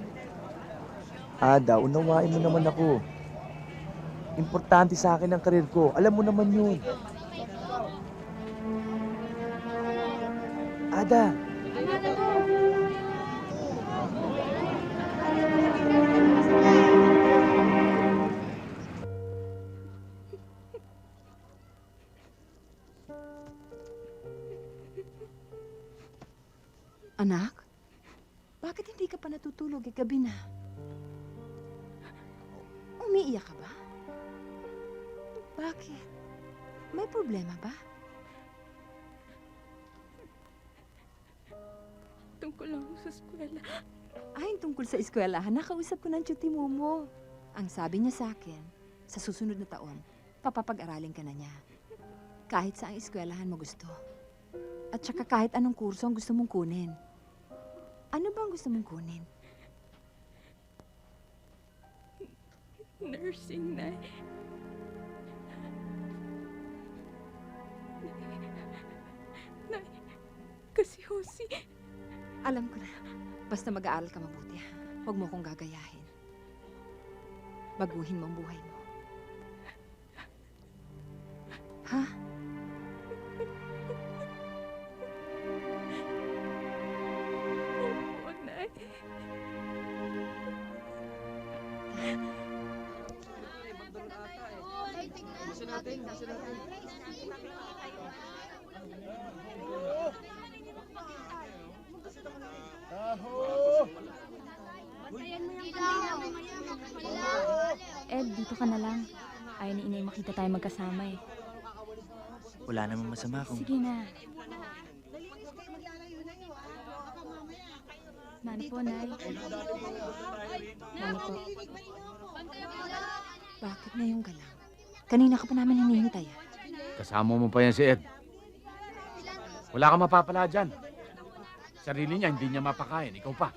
Ada, unawain mo naman ako. Importante sa akin ang karir ko. Alam mo naman yun. Ada! Anak, bakit hindi ka pa natutulog? Gabi na. Umiiyak ka ba? Bakit? May problema ba? Tungkol lang sa eskwela. Ay, tungkol sa eskwelahan, nakausap ko ng tiyuti mo. Ang sabi niya sa akin, sa susunod na taon, papapag-aralin ka na niya. Kahit sa ang eskwelahan mo gusto. At saka kahit anong kurso ang gusto mong kunin. Ano ba ang gusto mong kunin? Nursing, Nay. Nay, kasi Josie... Alam ko na. Basta mag-aaral ka mabuti, ha? Huwag mo akong gagayahin. Baguhin mo ang buhay mo. Ha? Huwag, Nay. Ed, dito ka na lang. Ayaw ni Inay makita tayo magkasama eh. Wala namang masama kung... Sige na. Nani po, Nay. Nani po. Bakit ngayong galang? Kanina ka pa namin hinihintay, ha? Kasama mo pa yan si Ed. Wala kang mapapala dyan. Sarili niya, hindi niya mapakain. Ikaw pa.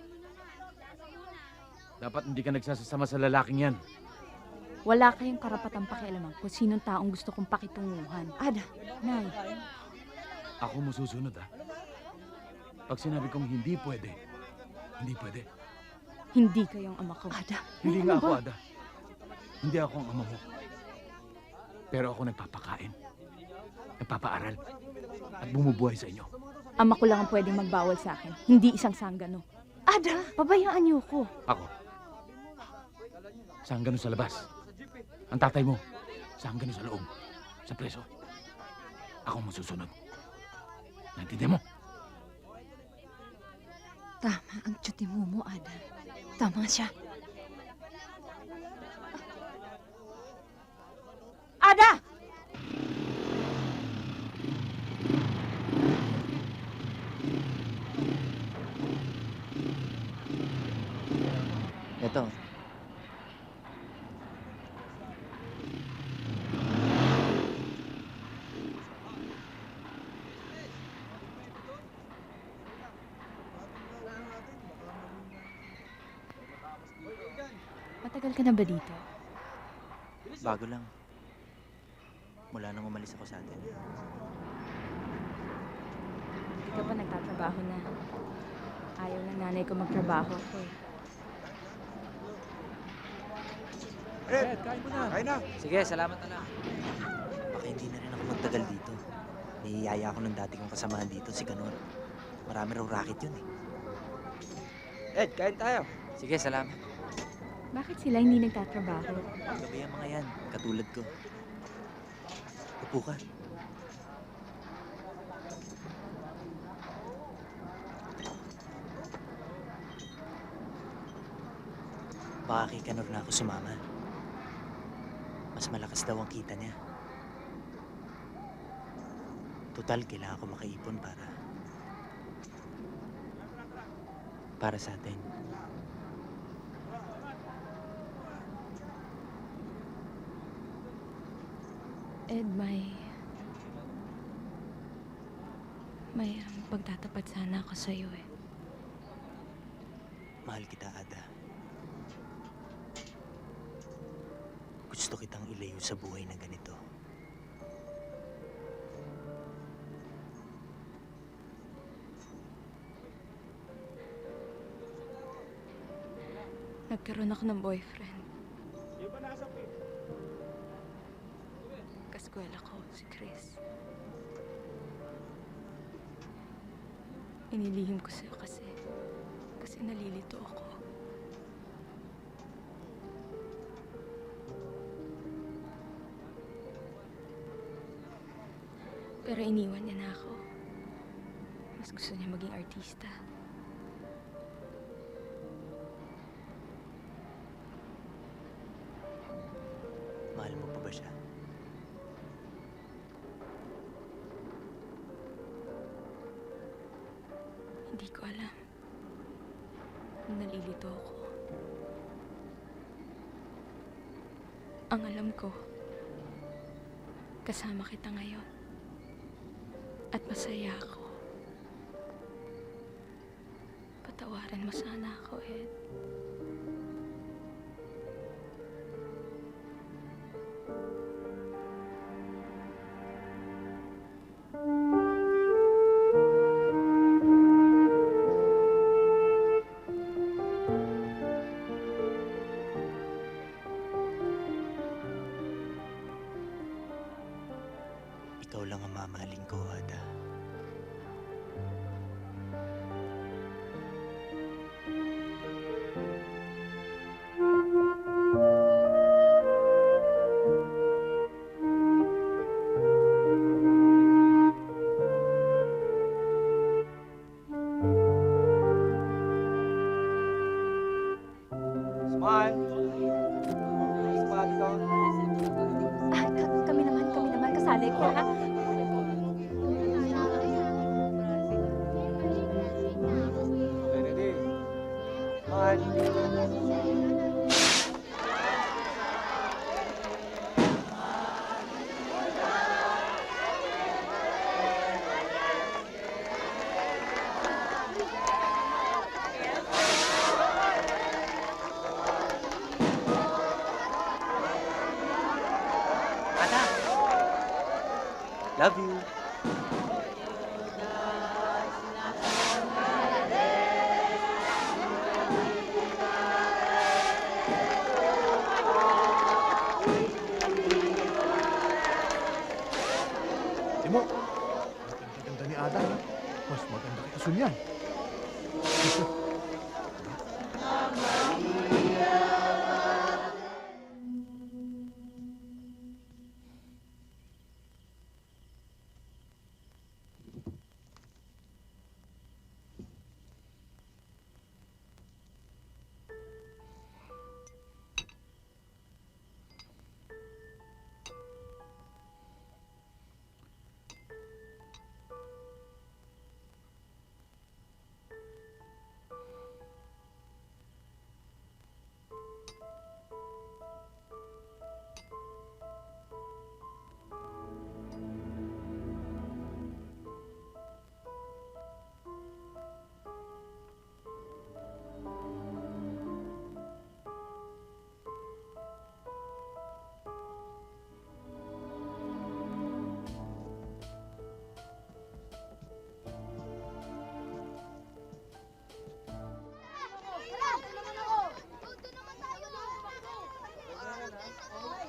Dapat hindi ka nagsasasama sa lalaking yan. Wala kayong karapatang pakialaman kung sinong taong gusto kong pakitunguhan. Ada, Nay. Ako mo susunod, ha? Pag sinabi kong hindi pwede, hindi pwede. Hindi kayong ama ko. Ada, Hindi nga ako, Ada. Hindi ako ang ama mo. Pero ako nagpapakain, nagpapaaral, at bumubuhay sa inyo. Ama ko lang ang pwedeng magbawal sa akin, hindi isang sanggano. Ada! Pabayaan niyo ko. Ako, sanggano sa labas. Ang tatay mo, sanggano sa loob, sa preso. Ako ang masusunod. Naintindihan mo? Tama ang tiyuti mo, Ada. Tama siya. Ada! Ito. Matagal ka na ba dito? Bago lang. Mula nang umalis ako sa atin. Hindi ka pa nagtatrabaho na. Ayaw ng nanay ko magtrabaho ako eh. Ed, kain mo na. Kain na. Sige, salamat na lang. Baka hindi na rin ako magtagal dito. Niyayaya ako ng dati kong kasamahan dito, si Kanor. Marami raw racket yun eh. Ed, kain tayo. Sige, salamat. Bakit sila hindi nagtatrabaho? Gabi ang mga yan, katulad ko. Upo ka. Baka kay Kanor na ako sumama. Mas malakas daw ang kita niya. Total, kailangan ko makaipon para sa atin. Ed, may pagtatapat sana ako sa'yo eh. Mahal kita, Ada. Gusto kitang ilayo sa buhay na ganito. Nagkaroon ako ng boyfriend. Kaskwela ko, si Chris. Inilihim ko sa'yo kasi nalilito ako. Pero iniwan niya na ako. Mas gusto niya maging artista. Mahal mo pa ba siya? Hindi ko alam. Nalilito ako. Ang alam ko, kasama kita ngayon. At masaya ako. Patawarin mo sana ako, Ed. Ikaw lang ang mamahalin ko, Ada. Smile! Smile ka. Kami naman, kasali ko, ha? Okay, ready? Smile! Love you. Timo, ganda ni Ada. Mas maganda kay Asun yan.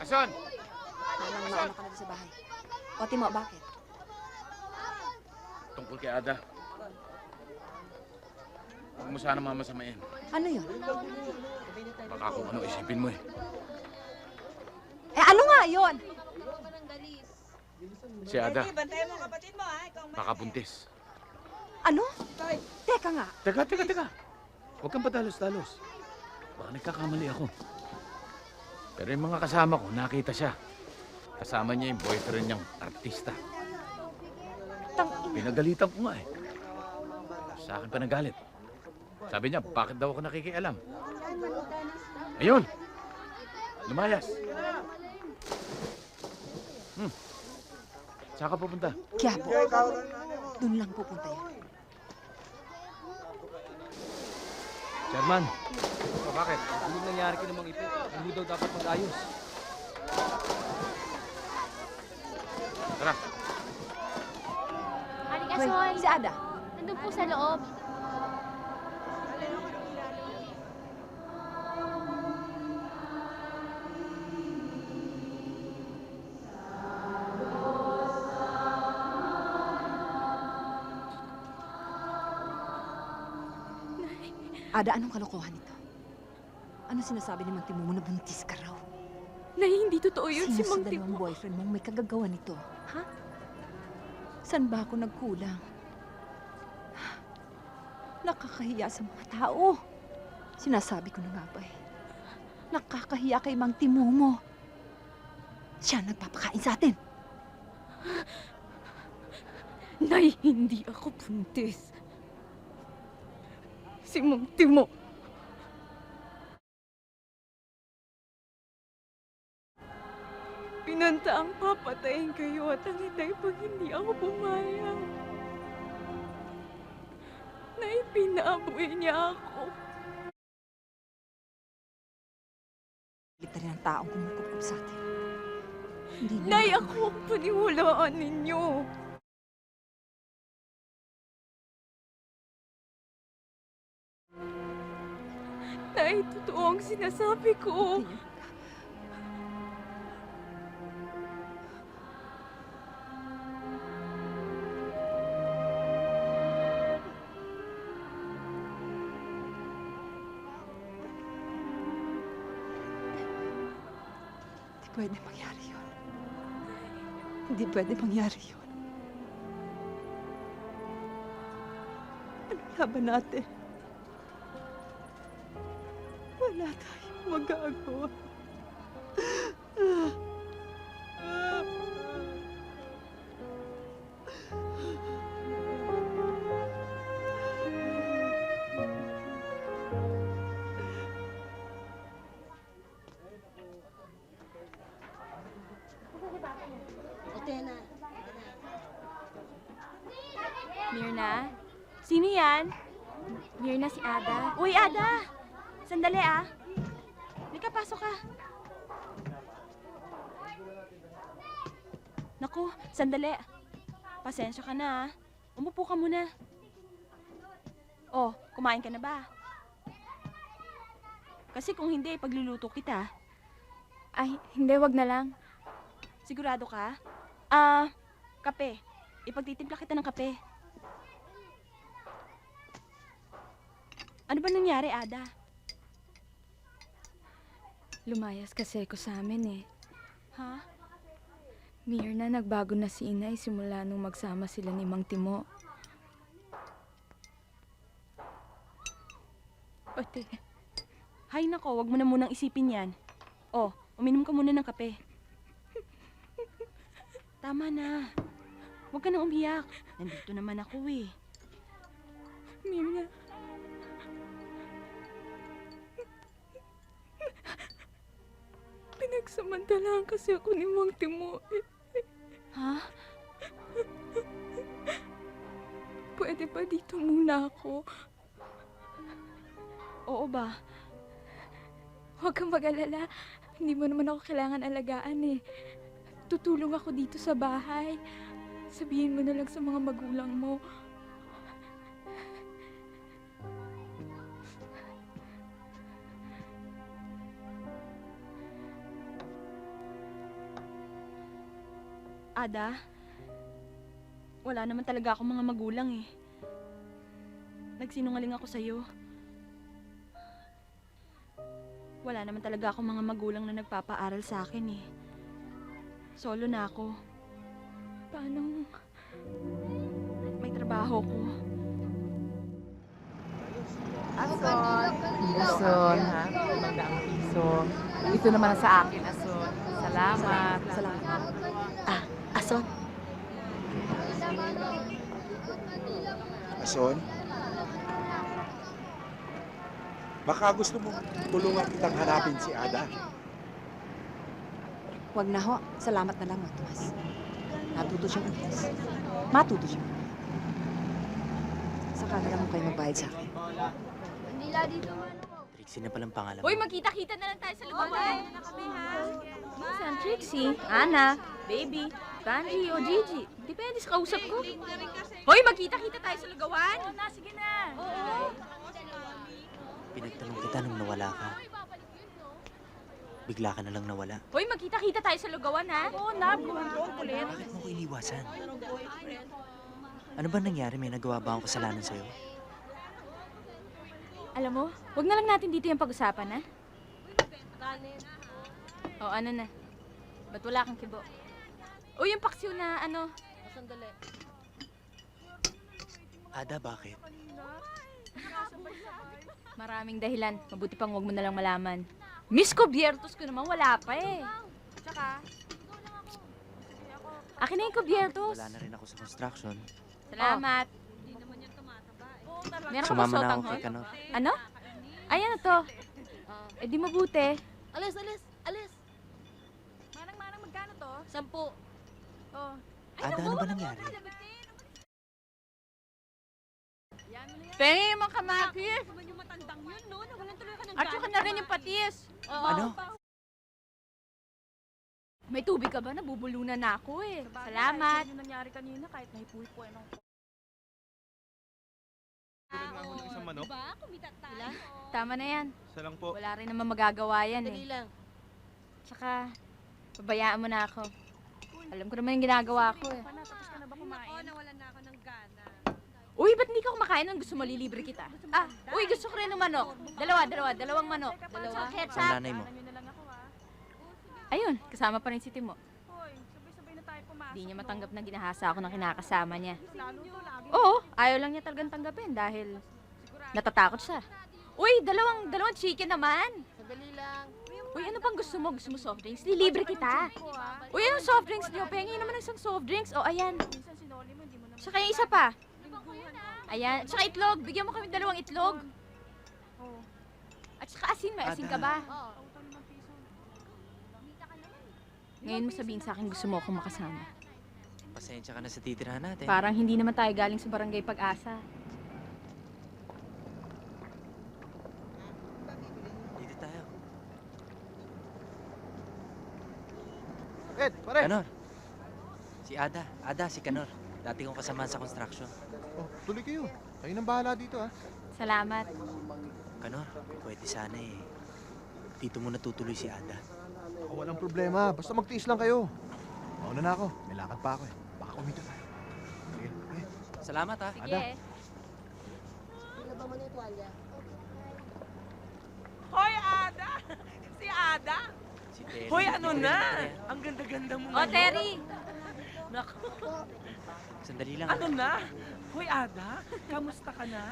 Asun! Nanang mauna ka na doon sa bahay. O, Timo, bakit? Tungkol kay Ada. Huwag mo sana mamasamain. Ano yun? Baka kung ano isipin mo eh. Eh, ano nga yun? Si Ada, bantayan mo kapatid mo, ha? baka buntis. Ano? Teka nga. Teka. Huwag kang padalos-dalos. Baka nagkakamali ako. Pero yung mga kasama ko, nakita siya. Kasama niya yung boyfriend niyang artista. Pinagalitan ko nga eh. Sa akin pa nagalit. Sabi niya, bakit daw ako nakikialam? Ayun! Lumayas! Saan ka pupunta? Quiapo. Doon lang pupunta yan. Chairman, bakit? Ano nangyari ka namang ipit? Ano daw dapat mag-ayos? Tara. Halika, Hoy, Son. si Ada. Nandun po sa loob. Ada, anong kalokohan ito? Ano sinasabi ni Mang Timo mo na buntis ka raw? Nay, hindi totoo yun. Si Mang Sinasadal mo ang boyfriend mong may kagagawa nito. Ha? Saan ba ako nagkulang? Nakakahiya sa mga tao. Sinasabi ko na nga ba eh. Nakakahiya kay Mang Timo mo. Siya nagpapakain sa atin. Nay, hindi ako buntis. Si Mang Timo. Pinanta ang papatayin kayo at ang itay pag hindi ako pumayag. Nay, pinabuhay niya ako. Lita rin ang taong kumukup sa atin. Hindi niya Nay, ako ang paniwalaan ninyo. Nay, totoo ang sinasabi ko. Hindi pwede mangyari yun. Hindi pwede mangyari yun. Ano laban natin? Wala tayong magagawa. Mirna? Sino yan? Mirna, si Ada. Uy, Ada! Sandali ah. Halika, pasok ka. Naku, sandali. Pasensya ka na ah. Umupo ka muna. Oh, kumain ka na ba? Kasi kung hindi, pagluluto kita. Ay, hindi, wag na lang. Sigurado ka? Kape. Ipagtitimpla kita ng kape. Ano ba nangyari, Ada? Lumayas kasi ko sa amin eh. Ha? Mirna, nagbago na si Inay simula nung magsama sila ni Mang Timo. Pati. Hay nako, wag mo na munang isipin yan. Oh, uminom ka muna ng kape. Tama na. Huwag ka nang umiyak. Nandito naman ako eh. Mirna. Pinagsamantalahan kasi ako ni Mang Timo. Ha? Pwede ba dito muna ako? Oo ba? Huwag kang mag-alala. Hindi mo naman ako kailangan alagaan eh. Tutulong ako dito sa bahay. Sabihin mo na lang sa mga magulang mo. Ada, wala naman talaga akong mga magulang eh. Nagsinungaling ako sa'yo. Wala naman talaga akong mga magulang na nagpapaaral sa akin eh. Solo na ako. Paano? May trabaho ko. Ason, ha? 500 piso. Ito naman ang sa akin, Ason. Salamat. Salamat. Ason. Ason? Baka gusto mo tulungan kitang hanapin si Ada. Huwag na ho. Salamat na lang, Tomas. Natuto siyang umalis. Matuto siya. Saka na lang mo kayo magbayad sa akin. Trixie na palang pangalan mo. Uy, magkita-kita na lang tayo sa lugawan. Minsan, Trixie, Ana, Baby, Banji o Gigi. Depende sa kausap ko. Hoy, magkita-kita tayo sa lugawan. Oo na, sige na. Oo. Pinagtanong kita nung nawala ka. Bigla ka na lang nawala. Hoy, magkita-kita tayo sa lugawan, ha? Oo na, buwan-buwan ulit. Bakit mo ko iniwasan? Ano ba nangyari? May nagawa ba akong kasalanan sa'yo? Alam mo, wag na lang natin dito yung pag-usapan, ha? O, ano na? Ba't wala kang kibo? O, yung paksiw na, ano? Sandali. Ada, bakit? Maraming dahilan. Mabuti pang huwag mo na lang malaman. Miss Cubiertos ko naman, wala pa eh. Tsaka, akin na yung Cubiertos. Wala na rin ako sa construction. Salamat. Meron ka ba Sumama na sotang ako kay hot? Kanor. Ano? Ayan na to. Eh di mabuti. Alis, alis, alis. Manang, magkano to? 10. Oh. Ada, ano ba nangyari? Pengi yung mga kamakis. Naman yung matandang yun, no? Nawalan tuloy ka ng At saka na rin yung patis. Oo. Ano? May tubig ka ba? Nabubulunan na ako eh. Salamat. Yung nangyari kanina kahit nahipulpo eh nung... Diba? Kumita tayo. Tama na yan. Isa lang po. Wala rin naman magagawa yan Dali eh. lang. Tsaka, pabayaan mo na ako. Alam ko naman yung ginagawa ko eh. Tapos ka na ba kumain? Oo, nawalan na ako ng gana. Uy, ba't hindi ka kumakain nung gusto mo lilibre kita? Ah, uy, gusto ko rin ng manok. Dalawang manok. Dalawa. Ang Ketchup. nanay mo. Ayun, kasama pa rin si Timo. Hoy, sabay-sabay na tayo pumasok. Di niya matanggap na ginahasa ako ng kinakasama niya. Lalo to, lagi. Oo, ayaw lang niya talagang tanggapin dahil natatakot siya. Uy, dalawang chicken naman. Sandali lang. Uy, ano bang gusto mo? Gusto mo soft drinks? Lilibre kita. Uy, anong soft drinks niyo? Pengi naman ng isang soft drinks. O, ayan. Minsan sinoli mo, hindi mo naman... Tsaka yung isa pa. Ayan. Tsaka itlog. Bigyan mo kami 2 itlog. Oo. At tsaka asin. May asin ka ba? Oo. Ngayon mo sabihin sa akin gusto mo akong makasama. Pasensya ka na sa titirahan natin. Parang hindi naman tayo galing sa barangay Pag-asa. Dito tayo. Ed, pare! Kanor. Si Ada. Ada, si Kanor. Dati kong kasamahan sa construction. Oh, tuloy kayo. Kayo nang bahala dito, ha? Salamat. Kanor, pwede sana eh. Dito muna tutuloy si Ada. Oh, walang problema. Basta magtiis lang kayo. Mauna na ako. May lakad pa ako eh. Baka kumita tayo. Sige, sige. Salamat ha. Sige. Ilaba mo na yung tuwalya. Hoy, Ada! Si Ada! Si Terry. Hoy, ano Si na? Terry. Ang ganda-ganda mo O, ngayon. Terry. Naku, Sandali lang. ano na? Hoy, Ada, kamusta ka na?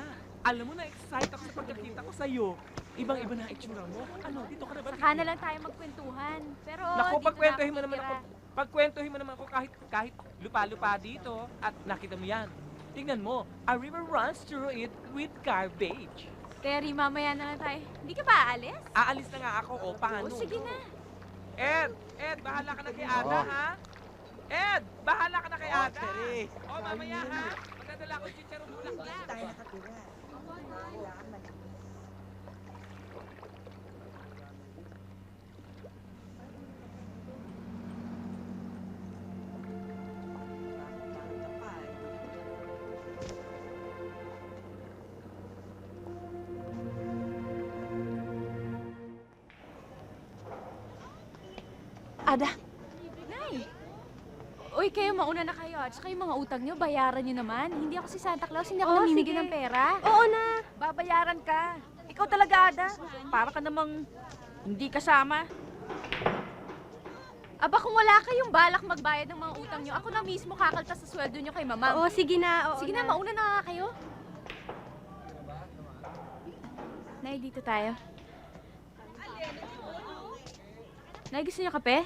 Alam mo, na-excite ako sa pagkakita ko sa'yo. Ibang-iba na ang itsura mo. Ano, dito ka na ba? Saka na lang tayo magkwentuhan. Pero Naku, dito pagkwentuhin na mo naman ako. titira. Pagkwentuhin mo naman ako kahit lupa-lupa dito. At nakita mo yan. Tingnan mo, a river runs through it with garbage. Terry, mamaya na lang tayo. Hindi ka ba aalis? Aalis na nga ako, o paano? O, sige na. Ed, bahala ka na kay Ada, ha? Ed, bahala ka na kay Ada. Terry. O, mamaya, ha? Magdadala ko chicharon bulaklak. Tayo nakatira. Ada. Nay. Uy, kayo mauna na kayo. At saka yung mga utang nyo, bayaran nyo naman. Hindi ako si Santa Claus, hindi ako namimigay ng pera. Oo na. Babayaran ka. Ikaw talaga, Ada. Para ka namang hindi kasama. Aba, kung wala kayong balak magbayad ng mga utang nyo, ako na mismo kakaltas sa sweldo nyo kay mama. Oo, sige na. Oo Sige na, mauna na nga kayo. Nay, dito tayo. Nay, gusto nyo kape?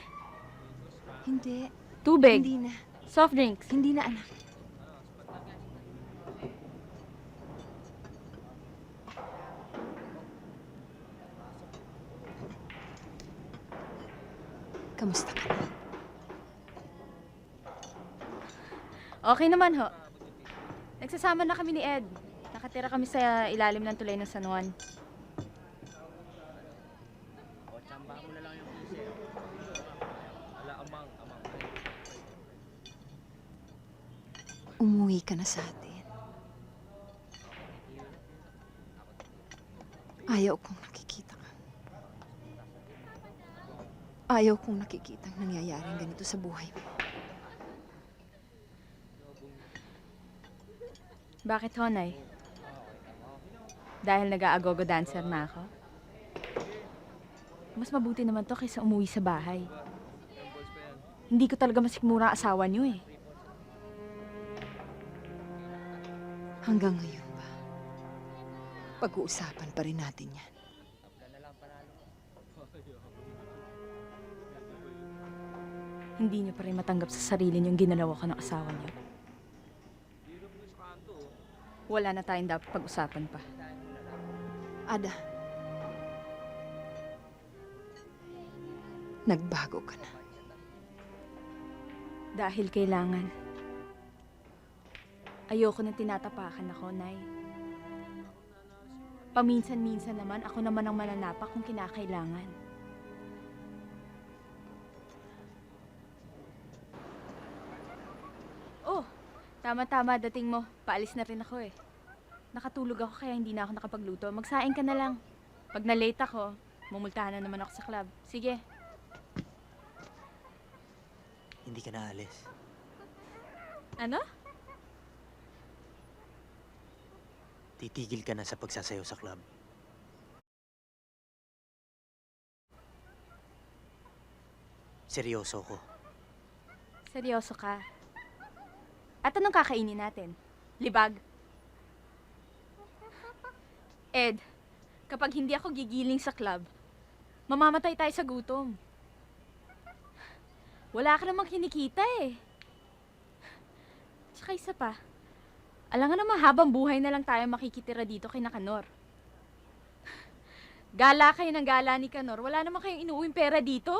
Hindi. Tubig? Hindi na. Soft drinks? Hindi na, anak. Kamusta ka na? Okay naman ho. Nagsasama na kami ni Ed. Nakatira kami sa ilalim ng tulay ng San Juan. Umuwi ka na sa atin. Ayaw kong nakikita ka. Ayaw kong nakikita ang nangyayaring ganito sa buhay mo. Bakit ho, Nay? Dahil nag-aagogo dancer na ako? Mas mabuti naman to kaysa umuwi sa bahay. Hindi ko talaga masikmura ang asawa niyo eh. Hanggang ngayon ba? Pag-uusapan pa rin natin yan. Hindi niyo pa rin matanggap sa sarili niyong ginalaw ko ng asawa niyo. Wala na tayong dapat pag-usapan pa. Ada, nagbago ka na. Dahil kailangan. Ayoko nang tinatapakan ako, Nay. Paminsan-minsan naman, ako naman ang mananapak kung kinakailangan. Oh, tama-tama dating mo. Paalis na rin ako eh. Nakatulog ako kaya hindi na ako nakapagluto. Magsaing ka na lang. Pag na-late ako, mumultahan na naman ako sa club. Sige. Hindi ka na alis. Ano? Titigil ka na sa pagsasayaw sa club. Seryoso ko. Seryoso ka. At anong kakainin natin? Libag? Ed, kapag hindi ako gigiling sa club, mamamatay tayo sa gutom. Wala ka namang kinikita eh. Tsaka isa pa, alam nga naman habang buhay na lang tayo makikitira dito kay Kanor. Gala kayo ng gala ni Kanor, wala naman kayong inuuwing pera dito.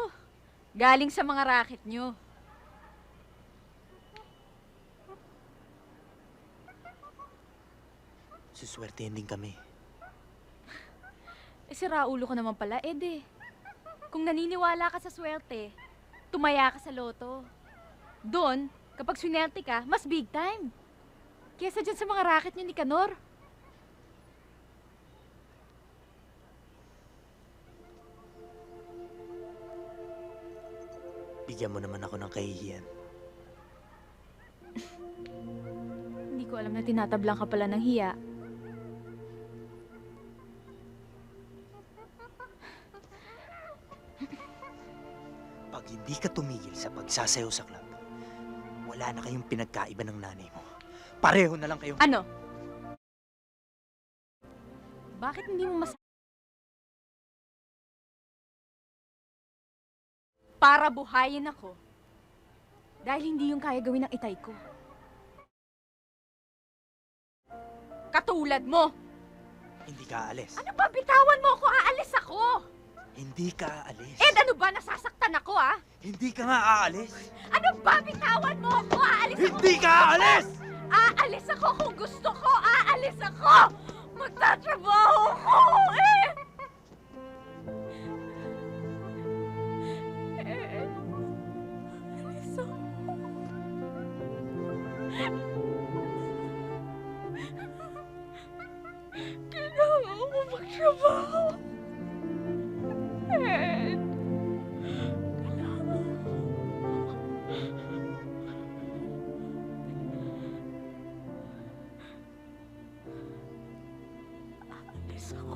Galing sa mga racket nyo. Suswertehin din kami. Eh, sira ulo ko naman pala, Ed eh. Kung naniniwala ka sa swerte, tumaya ka sa loto. Doon, kapag swinerte ka, mas big time. Kesa dyan sa mga racket nyo ni Kanor. Bigyan mo naman ako ng kahihiyan. Hindi ko alam na tinatablang ka pala ng hiya. Pag hindi ka tumigil sa pagsasayaw sa club, wala na kayong pinagkaiba ng nanay mo. Pareho na lang kayong... Ano? Bakit hindi mo para buhayin ako? Dahil hindi yung kaya gawin ng itay ko. Katulad mo! Hindi ka aalis. Ano ba? Bitawan mo ako! Aalis ako! Hindi ka aalis. Ed, ano ba? Nasasaktan ako, ah! Hindi ka nga aalis. Ano ba? Bitawan mo ako! Aalis ako! Hindi ka aalis! Aalis ako kung gusto ko! Aalis ako! Magtatrabaho ko! Eh! Aalis ako. Kailangan ko magtrabaho. Ed. Aalis ako.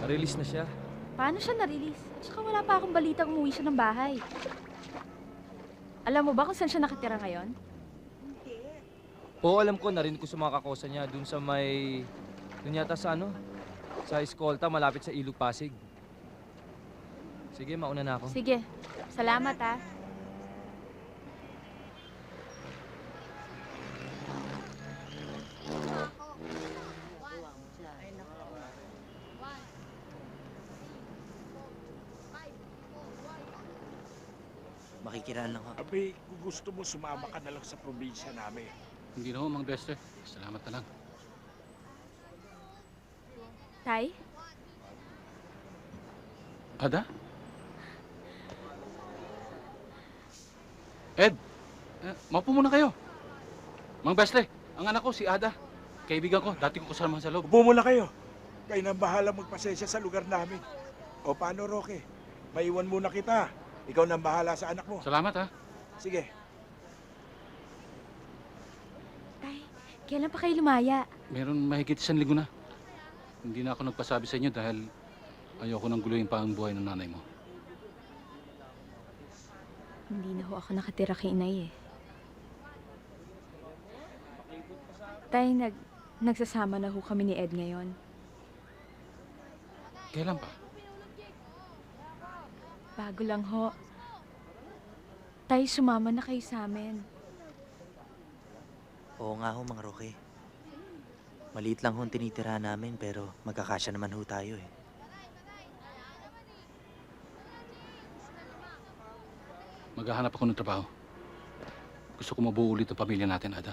Na-release na siya. Paano siya na-release? At saka wala pa akong balitang umuwi siya ng bahay. Alam mo ba kung saan siya nakatira ngayon? Oo, alam ko. Narinig ko sa mga kakosa niya dun sa may... Dun yata sa ano? Sa eskolta, malapit sa Ilog Pasig. Sige, mauna na ako. Sige. Salamat, ah. Makikiraan lang ako. Abi, kung gusto mo, sumama ka na lang sa probinsya namin. Hindi na ho, Mang Bester. Salamat na lang. Tay? Ada? Ed, maupo muna kayo. Mang Besle, ang anak ko si Ada. Kaibigan ko, dati ko kasama sa loob. Upo muna kayo. Kayo nang bahala magpasensya sa lugar namin. O paano, Roque? Maiwan muna kita. Ikaw nang bahala sa anak mo. Salamat, ha? Sige. Tay, kailan pa kayo lumaya? Meron mahigit 1 linggo na. Hindi na ako nagpasabi sa inyo dahil Ayoko nang guluhin pa ang buhay ng nanay mo. Hindi na ho ako nakatira kay inay eh. Tay, nagsasama na ho kami ni Ed ngayon. Kailan pa? Bago lang ho. Tay, sumama na kayo sa amin. Oo nga ho, Mang Roque. Maliit lang ho ang tinitira namin pero magkakasya naman ho tayo eh. Maghahanap ako ng trabaho. Gusto ko mabuo ulit ang pamilya natin, Ada.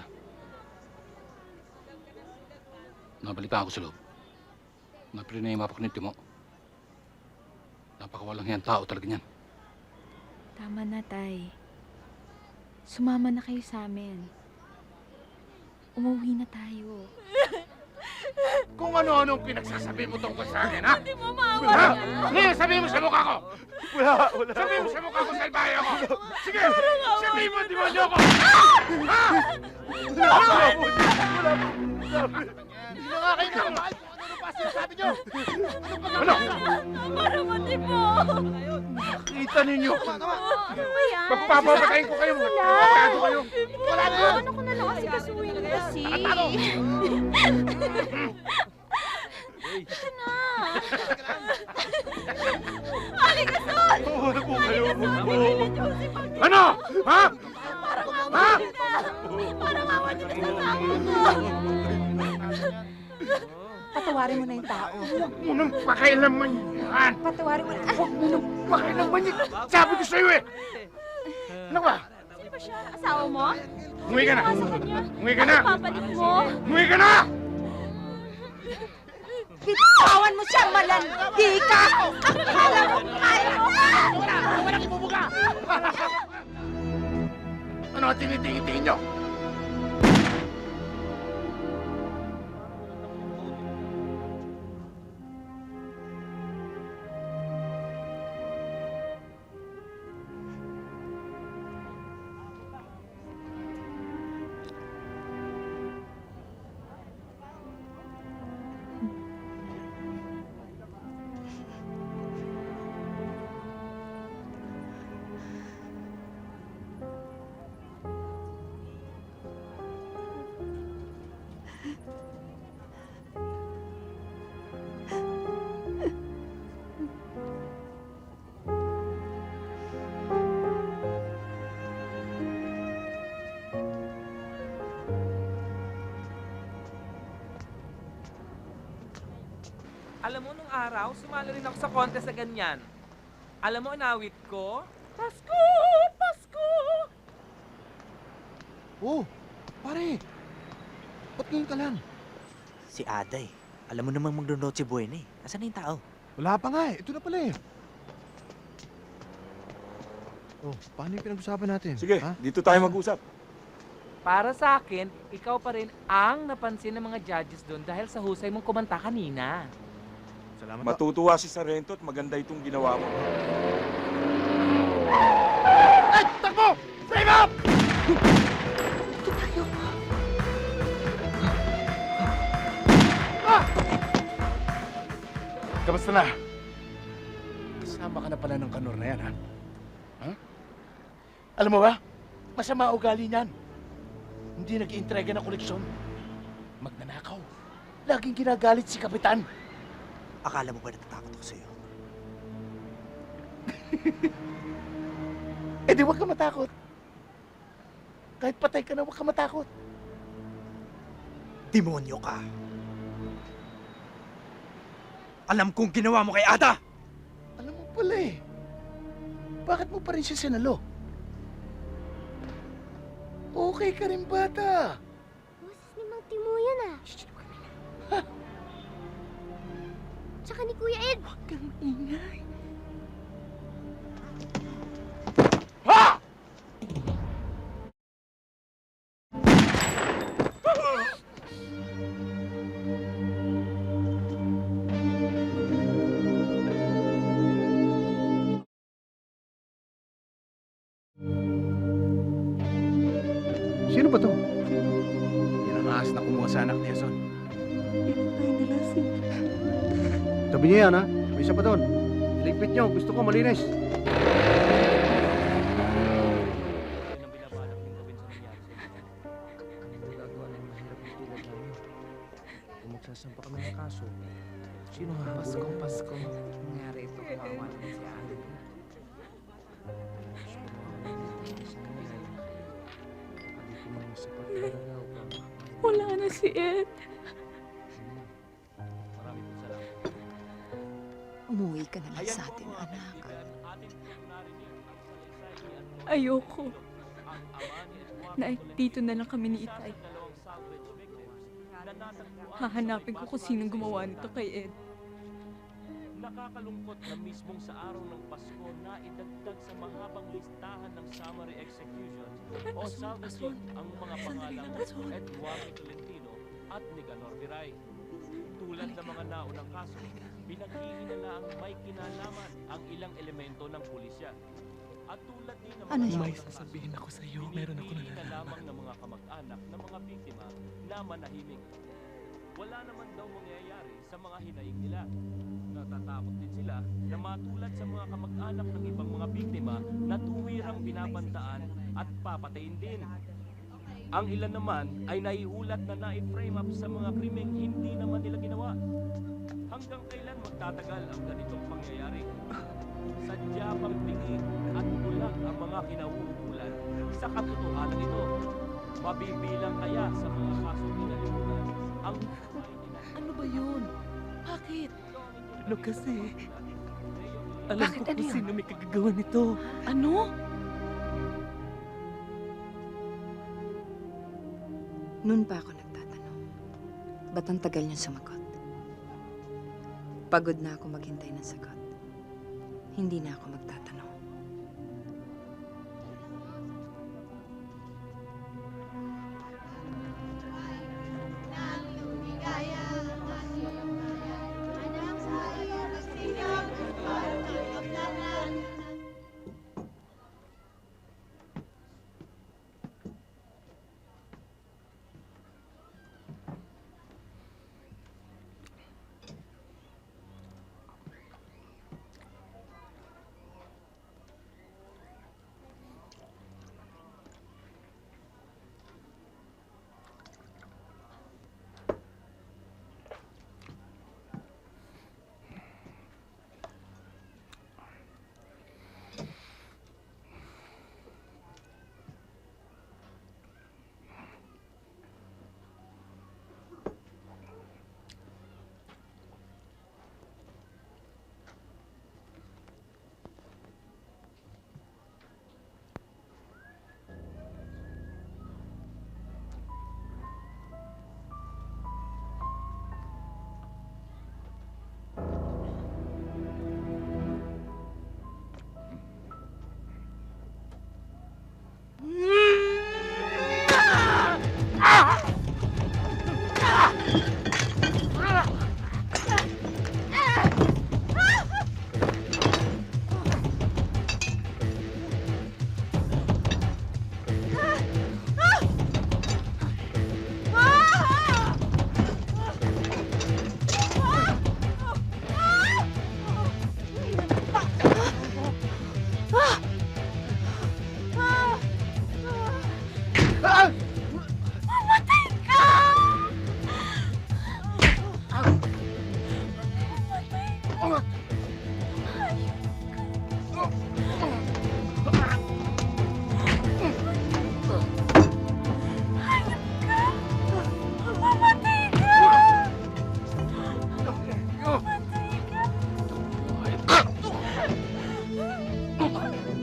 Nabalitaan ako sa loob. Naprinayama ako ni Timo. Napakawalang yan tao talaga niyan. Tama na, Tay. Sumama na kayo sa amin. Umuwi na tayo. Kung ano-anong pinagsasabi mo tungkol sa akin, ha? Hindi mo maawa Ha? niya. Ngayon, sabihin mo sa mukha ko! Wala. Sabihin mo sa mukha ko, salbahe ako! Sige! Sabihin mo, demonyo ako! Ha? Hindi na nga kayo nakamahal kung ano pa sinasabi nyo. Ano? Para mati mo. Kita ninyo! Ano yan? Pagpapapatayin ko kayo! Pagpapatayin ko kayo! Wala na. Ano ko na lang kasi kasuhin mo kasi. Ito na. Halika, Sol! Ano po kayo? Ano? Ha? Parang awa niyo na. Parang awa niyo na sa sako ko. Patawarin mo na yung tao. Huwag mo nang pakialaman yan! Patawarin mo na. Huwag mo nang pakialaman yan! Sabi ko sa'yo eh! Ano ba? Sino ba siya? Asawa mo? Umuwi ka na! Sa kanya? Umuwi ka na! Ano papalit mo? Umuwi ka na! Bitawan mo siya, malandi ka! Ang kala mo, kaya mo! Walang ibubuga! Ano ang tinitingin nyo? Alam mo, nung araw, sumali rin ako sa contest na ganyan. Alam mo, inawit ko? Pasko! Pasko! Oh, pare. Ba't ngayon ka lang? Si Ada eh. Alam mo namang magno-noche buena eh. Asan na yung tao? Wala pa nga eh. Ito na pala eh. Oh, paano yung pinag-usapan natin? Sige, dito tayo mag-usap. Para sa akin, ikaw pa rin ang napansin ng mga judges doon dahil sa husay mong kumanta kanina. Salamat. Matutuwa si Sarento at maganda itong ginawa mo. Ay! Takbo! Save up! Kamusta na? Kasama ka na pala ng kanor na yan, ha? Ha? Alam mo ba? Masama ugali niyan. Hindi nag-iintrega ng koleksyon. Magnanakaw. Laging ginagalit si Kapitan. Akala mo ba natatakot ako sa'yo? Eh di huwag ka matakot. Kahit patay ka na, huwag ka matakot. Demonyo ka! Alam kong ginawa mo kay Ada! Alam mo pala eh. Bakit mo pa rin siya sinalo? Okay ka rin, bata. Boses ni Mang Timo yan ah. Tsaka ni Kuya Ed. Huwag kang ingay. Ha! Sino ba to? Yan ang ahas na kumuha sa anak ni Jason. Sabi niya yan ha. May isa pa doon. Iligpit nyo. Gusto ko malinis. Kung magsasampa kami ng kaso, sino hahabulin? Pasko. Nangyari ito, kawawa naman si Ate. Wala na si Ed. Umuwi ka na lang sa atin, anak. Ayoko. Dito na lang kami ni Itay. Hahanapin ko kung sinong gumawa nito kay Ed. Nakakalungkot na mismong sa araw ng Pasko na idagdag sa mahabang listahan ng summary execution o salvaging ang mga pangalang Eduardo Tolentino at Nicanor Viray. Tulad ng mga naunang kaso, pinaghihinala ang may kinalaman ang ilang elemento ng pulisya. At tulad din ng mga May sasabihin ako sa iyo, meron ako nalalaman. Lamang ng mga kamag-anak ng mga biktima na manahimik. Wala naman daw mangyayari sa mga hinaing nila. Natatakot din sila na matulad sa mga kamag-anak ng ibang mga biktima na tuwirang binabantaan at papatayin din. Ang ilan naman ay naiulat na na-frame up sa mga krimeng hindi naman nila ginawa. Hanggang kailan magtatagal ang ganitong pangyayari? Sadya pang pingi at bulag ang mga kinauukulan. Sa katotohanan ito, mabibilang kaya sa mga kasong inalimutan ang buhay nila. Ano ba yun? Bakit? Ano kasi? Alam Bakit? ko Ano kung yun? sino may kagagawa nito. Ano? Noon pa ako nagtatanong, ba't ang tagal niyong sumagot? Pagod na ako maghintay ng sagot. Hindi na ako magtatanong.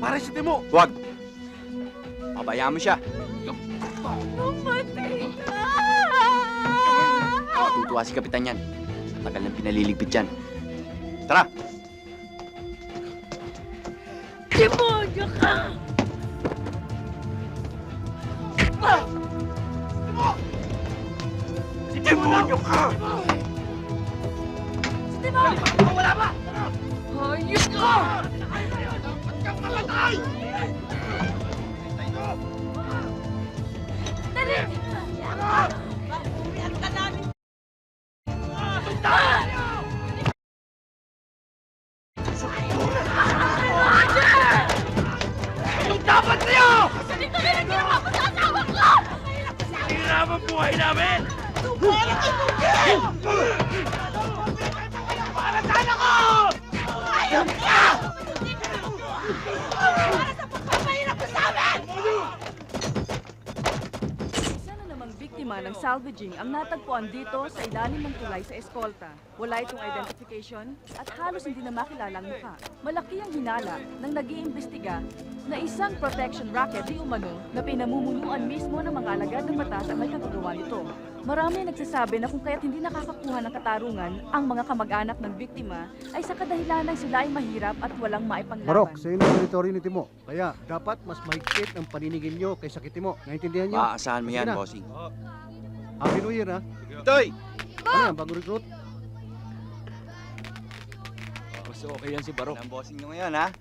Paresite mo! Huwag! Pabayaan mo siya. Mamatay ka! Matutuwa si Kapitan yan. Tagal nang pinaliligpit yan. Tara! Demonyo ka! Demonyo ka! Wala ba? Hayop ka! Dapat kang mamatay! Dali! Umiyak ka namin! Sundan! salvaging ang natagpuan dito sa ilalim ng tulay sa eskolta. Wala itong identification at halos hindi na makilala ang mukha. Malaki ang hinala ng nag-iimbestiga na isang protection racket di umano na pinamumunuan mismo ng mga alagad ng batas ang may kagagawa nito. Marami nagsasabi na kung kaya't hindi nakakakuha ng katarungan ang mga kamag-anak ng biktima ay sa kadahilanang sila ay mahirap at walang maipanglaban. Marok, sa inyo teritoryo ni Timo. Kaya dapat mas mahigpit ang paninigin nyo kaysa Kitimo. Naintindihan nyo? Maaasahan mo Sige yan, na. bossing. Happy New Year, ha? Toy! Ano yan, bagong recruit? Mas okay yan si Barok. Ang bossing nyo ngayon, ha?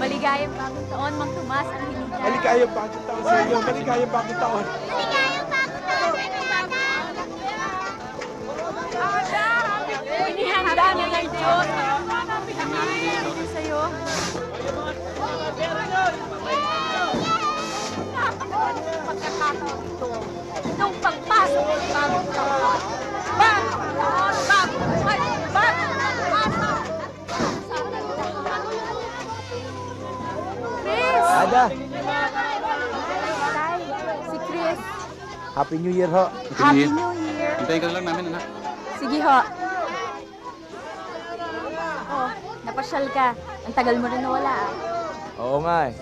Maligayang bagong taon, Mang Tomas, ang hininga. Maligayang bagong taon sa inyo. Maligayang bagong taon. Inihanda niya ng Diyos. Pinamimigay sa'yo. Napakaganda ng pagkakataon ito. Nung pagpasok ng bagong taon. Bagong taon, bagong buhay, bagong pagpasok. Chris! Ada, Tay, si Chris. Happy New Year ho. Happy New Year. Hintayin ka na lang namin, anak. Sige ho. Oh, napasyal ka. Ang tagal mo rin nawala ah. Oo nga eh.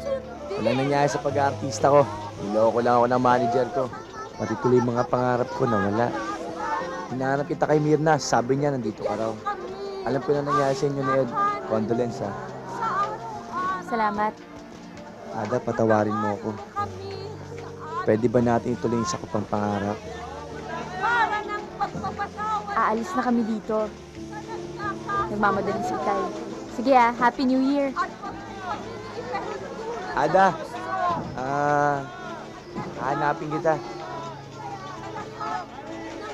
Walang nangyari sa pag-aartista ko. Niloko lang ako ng manager ko. Pati tuloy mga pangarap ko na wala. Hinahanap kita kay Mirna. Sabi niya nandito ka raw. Alam ko na nangyari sa inyo ni Ed. Condolence ha. Salamat. Ada, patawarin mo ako. Pwede ba natin ituloy sa kapang pangarap? Aalis na kami dito. Nagmamadaling si Tay. Sige ah, Happy New Year. Ada, hanapin kita.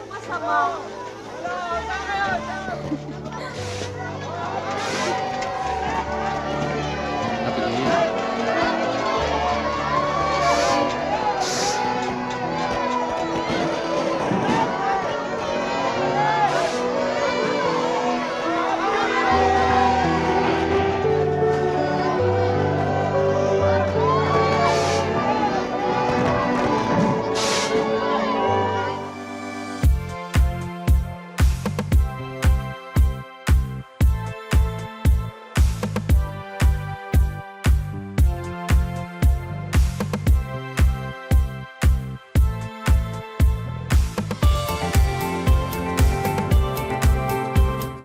Masama.